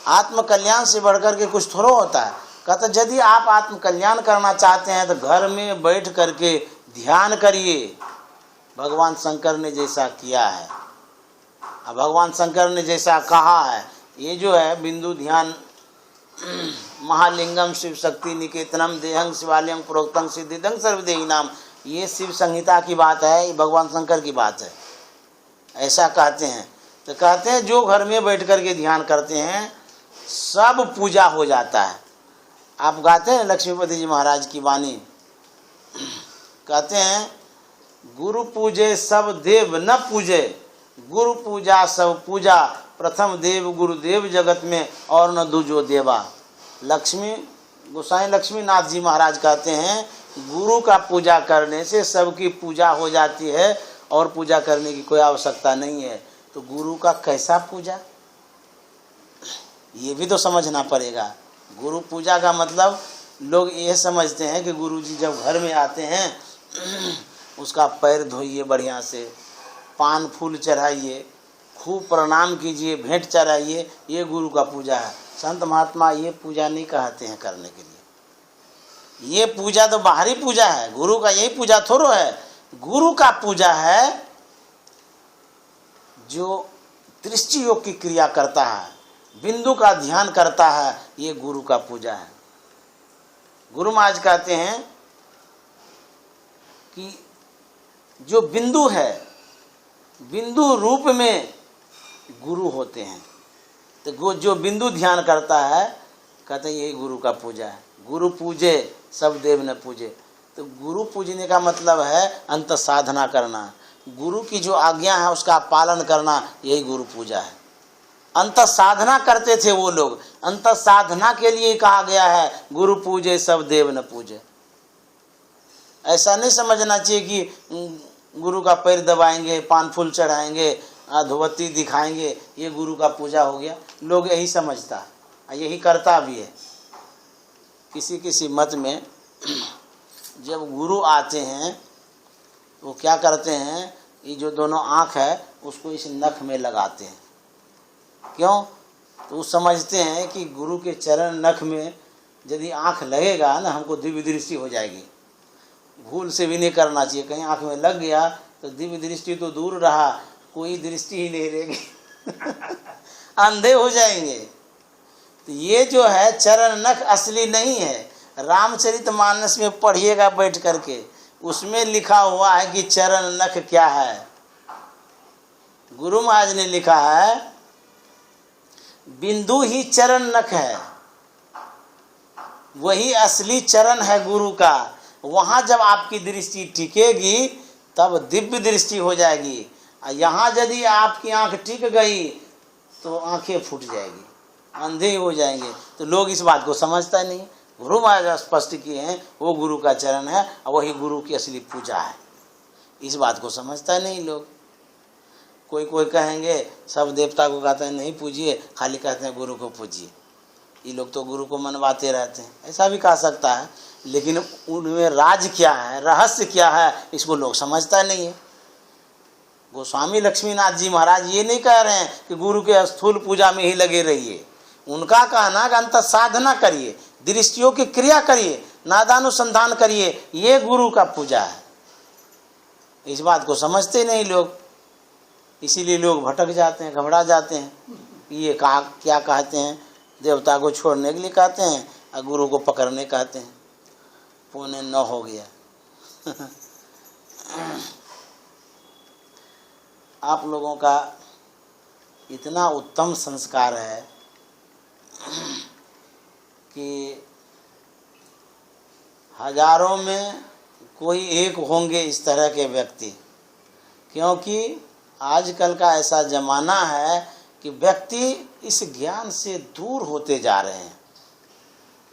आत्म कल्याण से बढ़कर के कुछ थोड़ा होता है। कहते यदि आप आत्म कल्याण करना चाहते हैं तो घर में बैठ करके ध्यान करिए, भगवान शंकर ने जैसा किया है, भगवान शंकर ने जैसा कहा है। ये जो है बिंदु ध्यान महालिंगम शिव शक्ति निकेतनम देहंग शिवालयं प्रोक्तं सिद्धिदं सर्वदेही नाम, ये शिव संहिता की बात है, ये भगवान शंकर की बात है, ऐसा कहते हैं। तो कहते हैं जो घर में बैठ कर के ध्यान करते हैं सब पूजा हो जाता है। आप गाते हैं लक्ष्मीपति जी महाराज की वाणी, कहते हैं गुरु पूजे सब देव न पूजे, गुरु पूजा सब पूजा, प्रथम देव गुरुदेव जगत में और न दूजो देवा। लक्ष्मी गोसाई लक्ष्मीनाथ जी महाराज कहते हैं गुरु का पूजा करने से सबकी पूजा हो जाती है और पूजा करने की कोई आवश्यकता नहीं है। तो गुरु का कैसा पूजा, ये भी तो समझना पड़ेगा। गुरु पूजा का मतलब लोग ये समझते हैं कि गुरु जी जब घर में आते हैं उसका पैर धोइए, बढ़िया से पान फूल चढ़ाइए, खूब प्रणाम कीजिए, भेंट चढ़ाइए, ये गुरु का पूजा है। संत महात्मा ये पूजा नहीं कहते हैं करने के लिए। ये पूजा तो बाहरी पूजा है, गुरु का यही पूजा थोड़ो है। गुरु का पूजा है जो दृष्टि योग की क्रिया करता है, बिंदु का ध्यान करता है, ये गुरु का पूजा है। गुरु महाराज कहते हैं कि जो बिंदु है, बिंदु रूप में गुरु होते हैं। तो जो बिंदु ध्यान करता है कहते हैं यही गुरु का पूजा है। गुरु पूजे सब देव न पूजे, तो गुरु पूजने का मतलब है अंत साधना करना, गुरु की जो आज्ञा है उसका पालन करना, यही गुरु पूजा है। अंत साधना करते थे वो लोग, अंत साधना के लिए कहा गया है गुरु पूजे सब देव न पूजे। ऐसा नहीं समझना चाहिए कि गुरु का पैर दबाएंगे, पान फूल चढ़ाएंगे, धोवती दिखाएंगे, ये गुरु का पूजा हो गया। लोग यही समझता, यही करता भी है। किसी किसी मत में जब गुरु आते हैं वो क्या करते हैं, ये जो दोनों आँख है उसको इस नख में लगाते हैं। क्यों? तो वो समझते हैं कि गुरु के चरण नख में यदि आँख लगेगा ना, हमको दिव्य दृष्टि हो जाएगी। भूल से भी नहीं करना चाहिए, कहीं आँख में लग गया तो दिव्य दृष्टि तो दूर रहा, कोई दृष्टि ही नहीं रहेगी अंधे हो जाएंगे। तो ये जो है चरण नख असली नहीं है। रामचरितमानस में पढ़िएगा बैठ करके, उसमें लिखा हुआ है कि चरण नख क्या है। गुरु महाराज ने लिखा है बिंदु ही चरण नख है, वही असली चरण है गुरु का। वहाँ जब आपकी दृष्टि टिकेगी तब दिव्य दृष्टि हो जाएगी। यहाँ यदि आपकी आंख टिक गई तो आंखें फूट जाएगी, अंधे हो जाएंगे। तो लोग इस बात को समझता नहीं। गुरु महाराज स्पष्ट किए हैं वो गुरु का चरण है और वही गुरु की असली पूजा है। इस बात को समझता नहीं लोग। कोई कोई कहेंगे सब देवता को कहते हैं नहीं पूजिए, खाली कहते हैं गुरु को पूजिए। ये लोग तो गुरु को मनवाते रहते हैं, ऐसा भी कह सकता है, लेकिन उनमें राज क्या है, रहस्य क्या है, इसको लोग समझता नहीं है। गोस्वामी लक्ष्मीनाथ जी महाराज ये नहीं कह रहे हैं कि गुरु के स्थूल पूजा में ही लगे रहिए। उनका कहना कि अंत साधना करिए, दृष्टियों की क्रिया करिए, नादानुसंधान करिए, ये गुरु का पूजा है। इस बात को समझते नहीं लोग, इसीलिए लोग भटक जाते हैं, घबरा जाते हैं। ये कहा क्या कहते हैं, देवता को छोड़ने के लिए कहते हैं और गुरु को पकड़ने कहते हैं। 8:45 हो गया आप लोगों का इतना उत्तम संस्कार है कि हजारों में कोई एक होंगे इस तरह के व्यक्ति। क्योंकि आजकल का ऐसा ज़माना है कि व्यक्ति इस ज्ञान से दूर होते जा रहे हैं,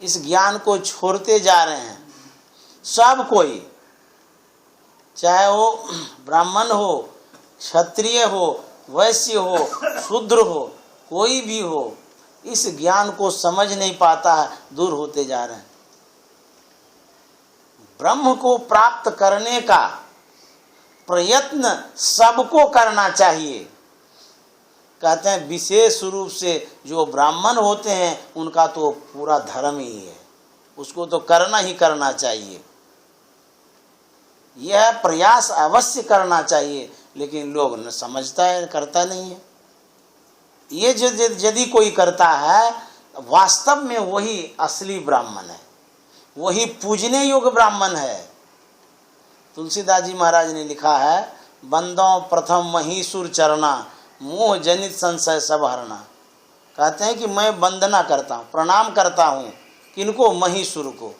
इस ज्ञान को छोड़ते जा रहे हैं। सब कोई, चाहे वो ब्राह्मण हो, क्षत्रिय हो, वैश्य हो, शूद्र हो, कोई भी हो, इस ज्ञान को समझ नहीं पाता है, दूर होते जा रहे हैं। ब्रह्म को प्राप्त करने का प्रयत्न सबको करना चाहिए। कहते हैं विशेष रूप से जो ब्राह्मण होते हैं उनका तो पूरा धर्म ही है, उसको तो करना ही करना चाहिए। यह प्रयास अवश्य करना चाहिए, लेकिन लोग न समझता है, करता नहीं है। ये यदि कोई करता है वास्तव में वही असली ब्राह्मण है, वही पूजने योग्य ब्राह्मण है। तुलसीदास जी महाराज ने लिखा है, बंदों प्रथम महीसुर चरना, मोह जनित संशय सब हरना। कहते हैं कि मैं वंदना करता हूँ, प्रणाम करता हूँ, किनको? महीसुर को।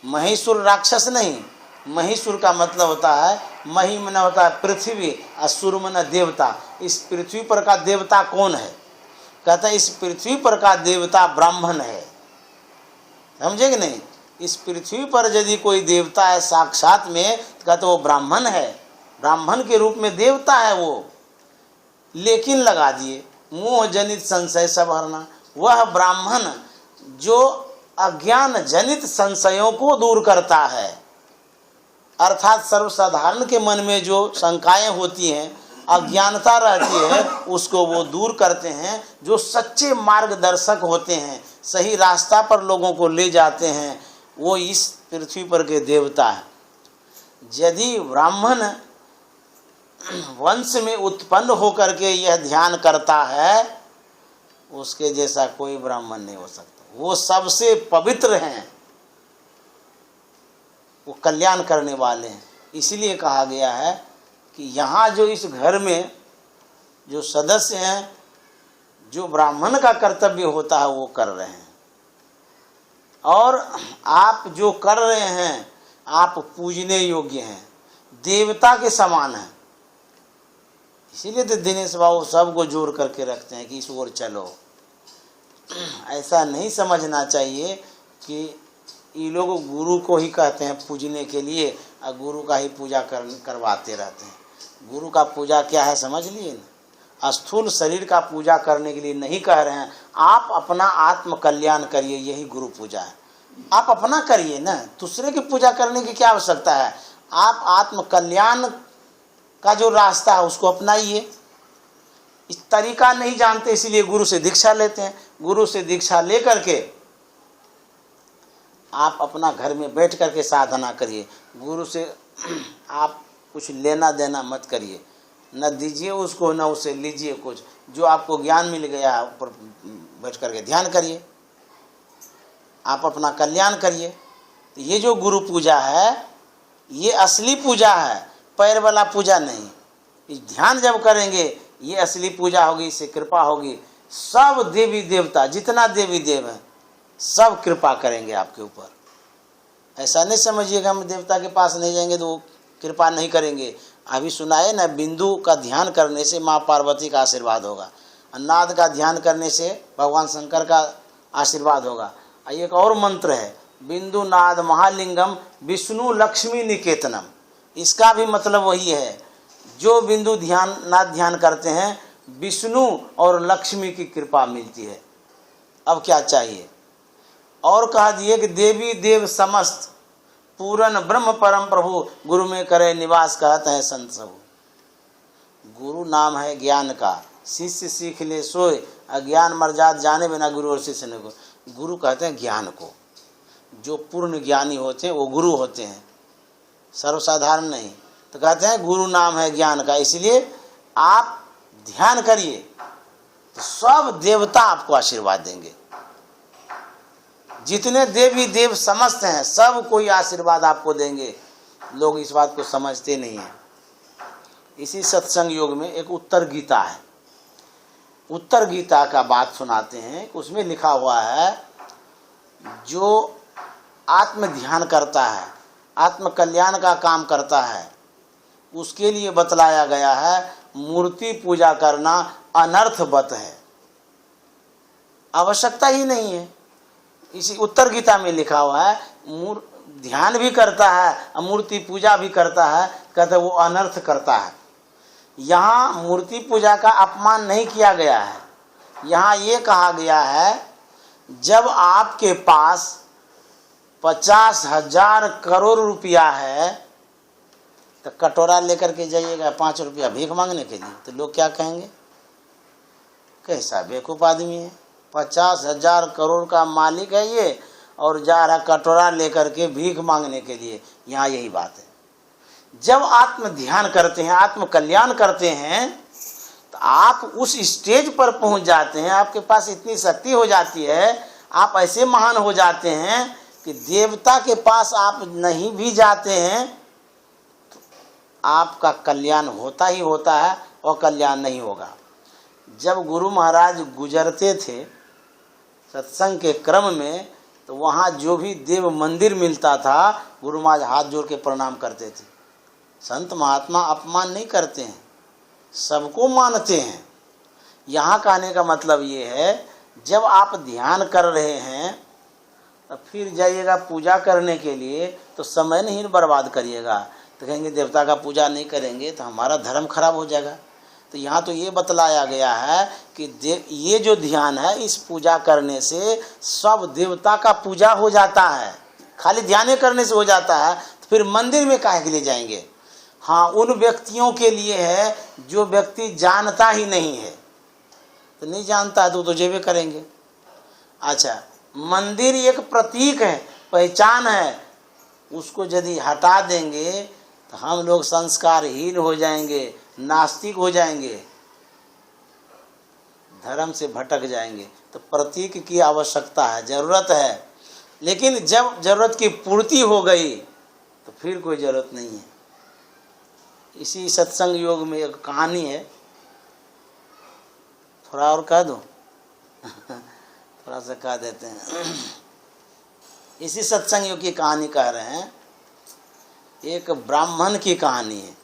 महीसुर राक्षस नहीं, महीसुर का मतलब होता है, मही मन होता है पृथ्वी, असुर मन देवता। इस पृथ्वी पर का देवता कौन है? कहता है इस पृथ्वी पर का देवता ब्राह्मण है। समझे कि नहीं? इस पृथ्वी पर यदि कोई देवता है साक्षात में, तो कहते वो ब्राह्मण है, ब्राह्मण के रूप में देवता है वो। लेकिन लगा दिए मोह जनित संशय सब हरना, वह ब्राह्मण जो अज्ञान जनित संशयों को दूर करता है, अर्थात सर्वसाधारण के मन में जो शंकाएं होती हैं, अज्ञानता रहती है, उसको वो दूर करते हैं। जो सच्चे मार्गदर्शक होते हैं, सही रास्ता पर लोगों को ले जाते हैं, वो इस पृथ्वी पर के देवता है। यदि ब्राह्मण वंश में उत्पन्न होकर के यह ध्यान करता है, उसके जैसा कोई ब्राह्मण नहीं हो सकता। वो सबसे पवित्र हैं, वो कल्याण करने वाले हैं। इसलिए कहा गया है कि यहाँ जो इस घर में जो सदस्य हैं, जो ब्राह्मण का कर्तव्य होता है वो कर रहे हैं, और आप जो कर रहे हैं आप पूजने योग्य हैं, देवता के समान हैं। इसीलिए तो दिनेश बाबू सबको जोड़ करके रखते हैं कि इस ओर चलो। ऐसा नहीं समझना चाहिए कि ये लोग गुरु को ही कहते हैं पूजने के लिए और गुरु का ही पूजा करवाते रहते हैं। गुरु का पूजा क्या है समझ लिए ना? स्थूल शरीर का पूजा करने के लिए नहीं कह रहे हैं। आप अपना आत्म कल्याण करिए, यही गुरु पूजा है। आप अपना करिए ना, दूसरे की पूजा करने की क्या आवश्यकता है? आप आत्म कल्याण का जो रास्ता है उसको अपनाइए। इस तरीका नहीं जानते, इसलिए गुरु से दीक्षा लेते हैं। गुरु से दीक्षा ले करके आप अपना घर में बैठ करके साधना करिए। गुरु से आप कुछ लेना देना मत करिए, न दीजिए उसको न उसे लीजिए कुछ। जो आपको ज्ञान मिल गया ऊपर बैठ करके ध्यान करिए, आप अपना कल्याण करिए। तो ये जो गुरु पूजा है ये असली पूजा है, पैर वाला पूजा नहीं। इस ध्यान जब करेंगे ये असली पूजा होगी, इससे कृपा होगी। सब देवी देवता जितना देवी देव है सब कृपा करेंगे आपके ऊपर। ऐसा नहीं समझिएगा हम देवता के पास नहीं जाएंगे तो वो कृपा नहीं करेंगे। अभी सुनाए ना, बिंदु का ध्यान करने से माँ पार्वती का आशीर्वाद होगा, नाद का ध्यान करने से भगवान शंकर का आशीर्वाद होगा। एक और मंत्र है, बिंदु नाद महालिंगम विष्णु लक्ष्मी निकेतनम। इसका भी मतलब वही है, जो बिंदु ध्यान नाद ध्यान करते हैं विष्णु और लक्ष्मी की कृपा मिलती है। अब क्या चाहिए? और कहा दिए कि देवी देव समस्त पूरन ब्रह्म परम प्रभु गुरु में करे निवास, कहते हैं संत सब। गुरु नाम है ज्ञान का, शिष्य सीख ले सोए, अज्ञान मर्जाद जाने बिना गुरु और शिष्य ने को। गुरु कहते हैं ज्ञान को। जो पूर्ण ज्ञानी होते हैं वो गुरु होते हैं, सर्वसाधारण नहीं। तो कहते हैं गुरु नाम है ज्ञान का। इसलिए आप ध्यान करिए तो सब देवता आपको आशीर्वाद देंगे। जितने देवी देव समस्त हैं सब कोई आशीर्वाद आपको देंगे। लोग इस बात को समझते नहीं हैं। इसी सत्संग योग में एक उत्तर गीता है, उत्तर गीता का बात सुनाते हैं। उसमें लिखा हुआ है जो आत्म ध्यान करता है, आत्म कल्याण का काम करता है, उसके लिए बतलाया गया है मूर्ति पूजा करना अनर्थवत है, आवश्यकता ही नहीं है। इसी उत्तर गीता में लिखा हुआ है ध्यान भी करता है मूर्ति पूजा भी करता है, कहते वो अनर्थ करता है। यहाँ मूर्ति पूजा का अपमान नहीं किया गया है। यहाँ ये कहा गया है जब आपके पास 50,000 करोड़ रुपया है तो कटोरा लेकर के जाइएगा 5 रुपया भीख मांगने के लिए, तो लोग क्या कहेंगे? कैसा बेवकूफ आदमी है, 50,000 करोड़ का मालिक है ये और जा रहा कटोरा लेकर के भीख मांगने के लिए। यहाँ यही बात है। जब आत्म ध्यान करते हैं, आत्म कल्याण करते हैं, तो तो आप उस स्टेज पर पहुंच जाते हैं, आपके पास इतनी शक्ति हो जाती है, आप ऐसे महान हो जाते हैं कि देवता के पास आप नहीं भी जाते हैं तो आपका कल्याण होता ही होता है और कल्याण नहीं होगा। जब गुरु महाराज गुजरते थे सत्संग के क्रम में, तो वहाँ जो भी देव मंदिर मिलता था, गुरु महाराज हाथ जोड़ के प्रणाम करते थे। संत महात्मा अपमान नहीं करते हैं, सबको मानते हैं। यहाँ कहने का मतलब ये है, जब आप ध्यान कर रहे हैं तो फिर जाइएगा पूजा करने के लिए, तो समय नहीं बर्बाद करिएगा। तो कहेंगे देवता का पूजा नहीं करेंगे तो हमारा धर्म खराब हो जाएगा। तो यहाँ तो ये बतलाया गया है कि ये जो ध्यान है, इस पूजा करने से सब देवता का पूजा हो जाता है। खाली ध्यान करने से हो जाता है, तो फिर मंदिर में काहे के लिए जाएंगे। हाँ, उन व्यक्तियों के लिए है जो व्यक्ति जानता ही नहीं है, तो नहीं जानता है तो जेबे करेंगे। अच्छा, मंदिर एक प्रतीक है, पहचान है, उसको यदि हटा देंगे तो हम लोग संस्कारहीन हो जाएंगे, नास्तिक हो जाएंगे, धर्म से भटक जाएंगे। तो प्रतीक की आवश्यकता है, जरूरत है, लेकिन जब जरूरत की पूर्ति हो गई तो फिर कोई जरूरत नहीं है। इसी सत्संग योग में एक कहानी है, थोड़ा और कह दो थोड़ा सा कह देते हैं। इसी सत्संग योग की कहानी कह रहे हैं। एक ब्राह्मण की कहानी है।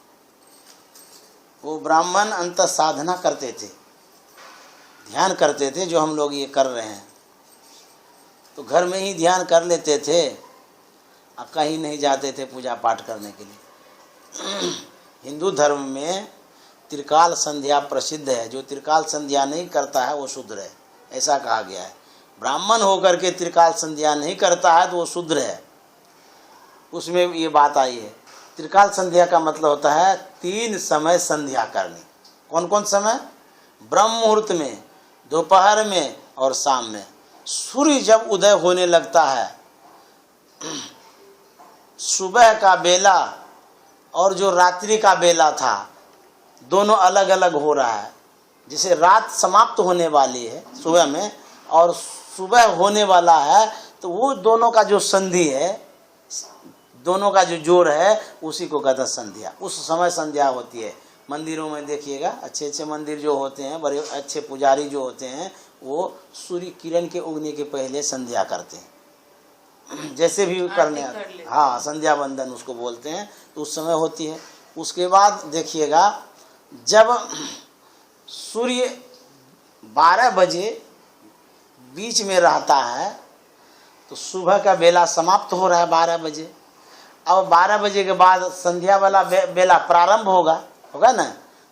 वो ब्राह्मण अंत साधना करते थे, ध्यान करते थे, जो हम लोग ये कर रहे हैं। तो घर में ही ध्यान कर लेते थे, कहीं नहीं जाते थे पूजा पाठ करने के लिए। हिंदू धर्म में त्रिकाल संध्या प्रसिद्ध है। जो त्रिकाल संध्या नहीं करता है वो शूद्र है, ऐसा कहा गया है। ब्राह्मण होकर के त्रिकाल संध्या नहीं करता है तो वो शूद्र है। उसमें ये बात आई है। त्रिकाल संध्या का मतलब होता है 3 समय संध्या करनी। कौन कौन समय? ब्रह्म मुहूर्त में, दोपहर में और शाम में। सूर्य जब उदय होने लगता है, सुबह का बेला और जो रात्रि का बेला था, दोनों अलग अलग हो रहा है। जैसे रात समाप्त होने वाली है सुबह में और सुबह होने वाला है, तो वो दोनों का जो संधि है, दोनों का जो जोड़ है, उसी को कहते हैं संध्या। उस समय संध्या होती है। मंदिरों में देखिएगा, अच्छे अच्छे मंदिर जो होते हैं, बड़े अच्छे पुजारी जो होते हैं, वो सूर्य किरण के उगने के पहले संध्या करते हैं। जैसे भी करने, हाँ, संध्या बंदन उसको बोलते हैं। तो उस समय होती है। उसके बाद देखिएगा, जब सूर्य 12 बजे बीच में रहता है तो सुबह का बेला समाप्त हो रहा है 12 बजे। अब 12 बजे के बाद संध्या वाला बेला प्रारंभ होगा ना।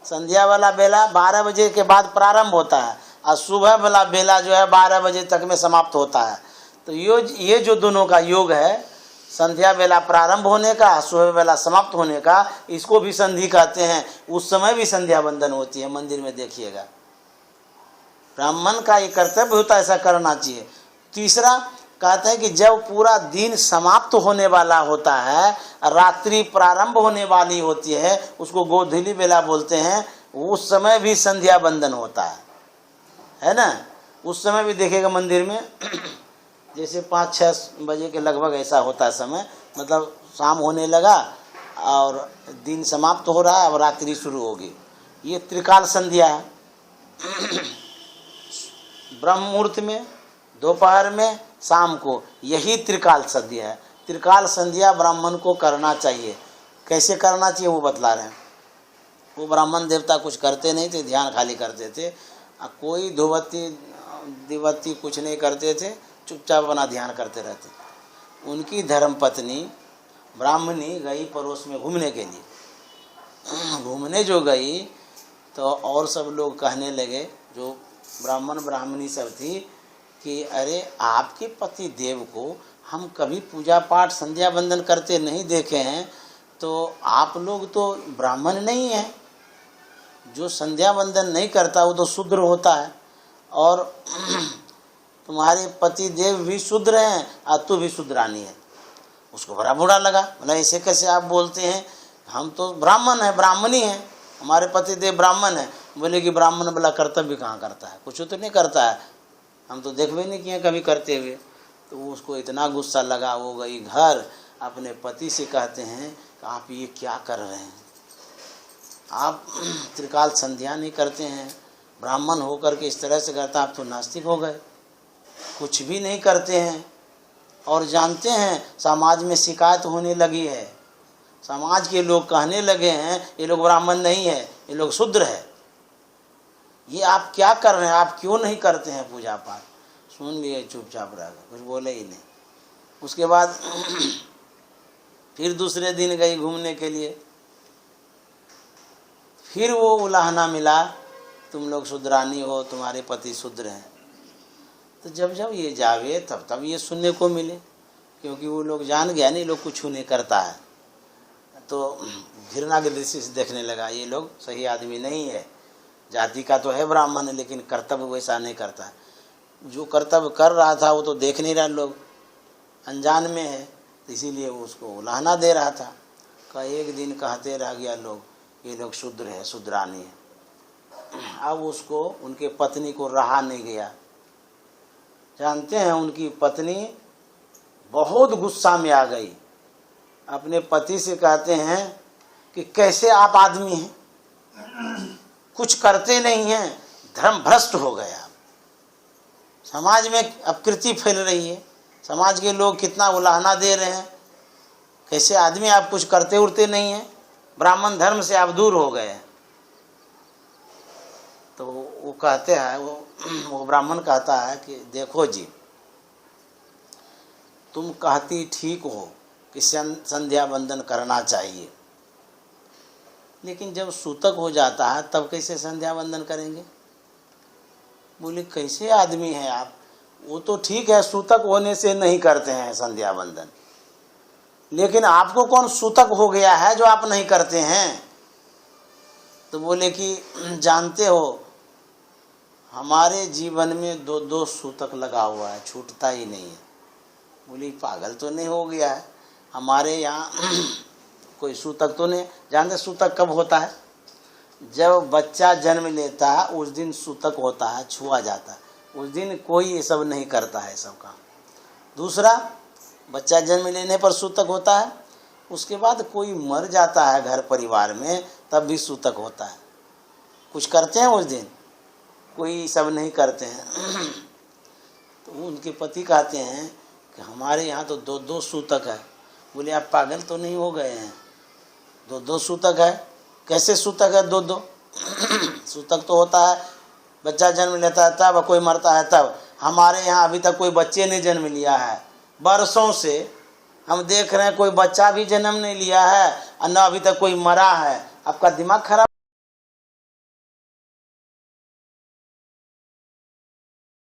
संध्या वाला बेला 12 बजे के बाद प्रारंभ होता है और सुबह वाला बेला जो है 12 बजे तक में समाप्त होता है। तो ये जो दोनों का योग है, संध्या बेला प्रारंभ होने का, सुबह बेला समाप्त होने का, इसको भी संधि कहते हैं। उस समय भी संध्या बंदन होती है। मंदिर में देखिएगा, ब्राह्मण का ये कर्तव्य होता है, ऐसा करना चाहिए। तीसरा कहते हैं कि जब पूरा दिन समाप्त होने वाला होता है, रात्रि प्रारंभ होने वाली होती है, उसको गोधूली बेला बोलते हैं, उस समय भी संध्या बंदन होता है ना। उस समय भी देखिएगा मंदिर में जैसे 5-6 बजे के लगभग ऐसा होता है समय, मतलब शाम होने लगा और दिन समाप्त हो रहा है, अब रात्रि शुरू होगी। ये त्रिकाल संध्या है। ब्रह्म मुहूर्त में, दोपहर में, शाम को, यही त्रिकाल संध्या है। त्रिकाल संध्या ब्राह्मण को करना चाहिए। कैसे करना चाहिए वो बतला रहे हैं। वो ब्राह्मण देवता कुछ करते नहीं थे, ध्यान खाली करते थे। कोई धूपबत्ती दीपबत्ती कुछ नहीं करते थे, चुपचाप अपना ध्यान करते रहते। उनकी धर्मपत्नी ब्राह्मणी गई पड़ोस में घूमने के लिए। घूमने जो गई तो और सब लोग कहने लगे, जो ब्राह्मण ब्राह्मणी सब थी, कि अरे आपके पति देव को हम कभी पूजा पाठ संध्या बंदन करते नहीं देखे हैं, तो आप लोग तो ब्राह्मण नहीं हैं। जो संध्या बंदन नहीं करता वो तो शूद्र होता है, और तुम्हारे पति देव भी शूद्र हैं और तू भी शूद्रानी है। उसको बड़ा बुरा लगा, बोला ऐसे कैसे आप बोलते हैं, हम तो ब्राह्मण हैं, ब्राह्मणी हैं, हमारे पति देव ब्राह्मण हैं, बोले कि ब्राह्मण वाला कर्तव्य कहाँ करता है, कुछ तो नहीं करता है, हम तो देखबे नहीं किए कभी करते हुए। तो उसको इतना गुस्सा लगा, वो गई घर, अपने पति से कहते हैं कि आप ये क्या कर रहे हैं, आप त्रिकाल संध्या नहीं करते हैं, ब्राह्मण होकर के इस तरह से करता, आप तो नास्तिक हो गए, कुछ भी नहीं करते हैं। और जानते हैं समाज में शिकायत होने लगी है, समाज के लोग कहने लगे हैं ये लोग ब्राह्मण नहीं है, ये लोग शूद्र है, ये आप क्या कर रहे हैं, आप क्यों नहीं करते हैं पूजा पाठ। सुन लिए, चुपचाप रह गए, कुछ बोले ही नहीं। उसके बाद फिर दूसरे दिन गई घूमने के लिए, फिर वो उलाहना मिला, तुम लोग शूद्रानी हो, तुम्हारे पति शूद्र हैं। तो जब जब ये जावे तब तब ये सुनने को मिले, क्योंकि वो लोग जान गया नहीं लोग कुछ नहीं करता है, तो घृणा की दृष्टि से देखने लगा, ये लोग सही आदमी नहीं है, जाति का तो है ब्राह्मण लेकिन कर्तव्य वैसा नहीं करता है। जो कर्तव्य कर रहा था वो तो देख नहीं रहा, लोग अनजान में है, तो इसीलिए वो उसको उलाहना दे रहा था। का एक दिन कहते रह गया लोग ये लोग शूद्र है, शूद्रानी है। अब उसको उनके पत्नी को रहा नहीं गया। जानते हैं उनकी पत्नी बहुत गुस्सा में आ गई, अपने पति से कहते हैं कि कैसे आप आदमी हैं, कुछ करते नहीं हैं, धर्म भ्रष्ट हो गया, समाज में अपकृति फैल रही है, समाज के लोग कितना उलाहना दे रहे हैं, कैसे आदमी, आप कुछ करते उड़ते नहीं हैं, ब्राह्मण धर्म से आप दूर हो गए। तो वो कहते हैं, वो ब्राह्मण कहता है कि देखो जी, तुम कहती ठीक हो कि संध्या बंदन करना चाहिए, लेकिन जब सूतक हो जाता है तब कैसे संध्या बंदन करेंगे। बोले कैसे आदमी हैं आप, वो तो ठीक है सूतक होने से नहीं करते हैं संध्या बंदन, लेकिन आपको कौन सूतक हो गया है जो आप नहीं करते हैं। तो बोले कि जानते हो हमारे जीवन में दो दो सूतक लगा हुआ है, छूटता ही नहीं है। बोली पागल तो नहीं हो गया है, हमारे यहाँ कोई सूतक तो नहीं। जानते सूतक कब होता है, जब बच्चा जन्म लेता है उस दिन सूतक होता है, छुआ जाता है, उस दिन कोई ये सब नहीं करता है सब काम। दूसरा, बच्चा जन्म लेने पर सूतक होता है, उसके बाद कोई मर जाता है घर परिवार में तब भी सूतक होता है। कुछ करते हैं उस दिन, कोई सब नहीं करते हैं। तो उनके पति कहते हैं कि हमारे यहाँ तो दो दो सूतक है। बोले आप पागल तो नहीं हो गए हैं, दो दो सूतक है, कैसे सूतक है दो दो। सूतक तो होता है बच्चा जन्म लेता है तब, कोई मरता है तब। हमारे यहाँ अभी तक कोई बच्चे ने जन्म लिया है, बरसों से हम देख रहे हैं कोई बच्चा भी जन्म नहीं लिया है और न अभी तक कोई मरा है। आपका दिमाग खराब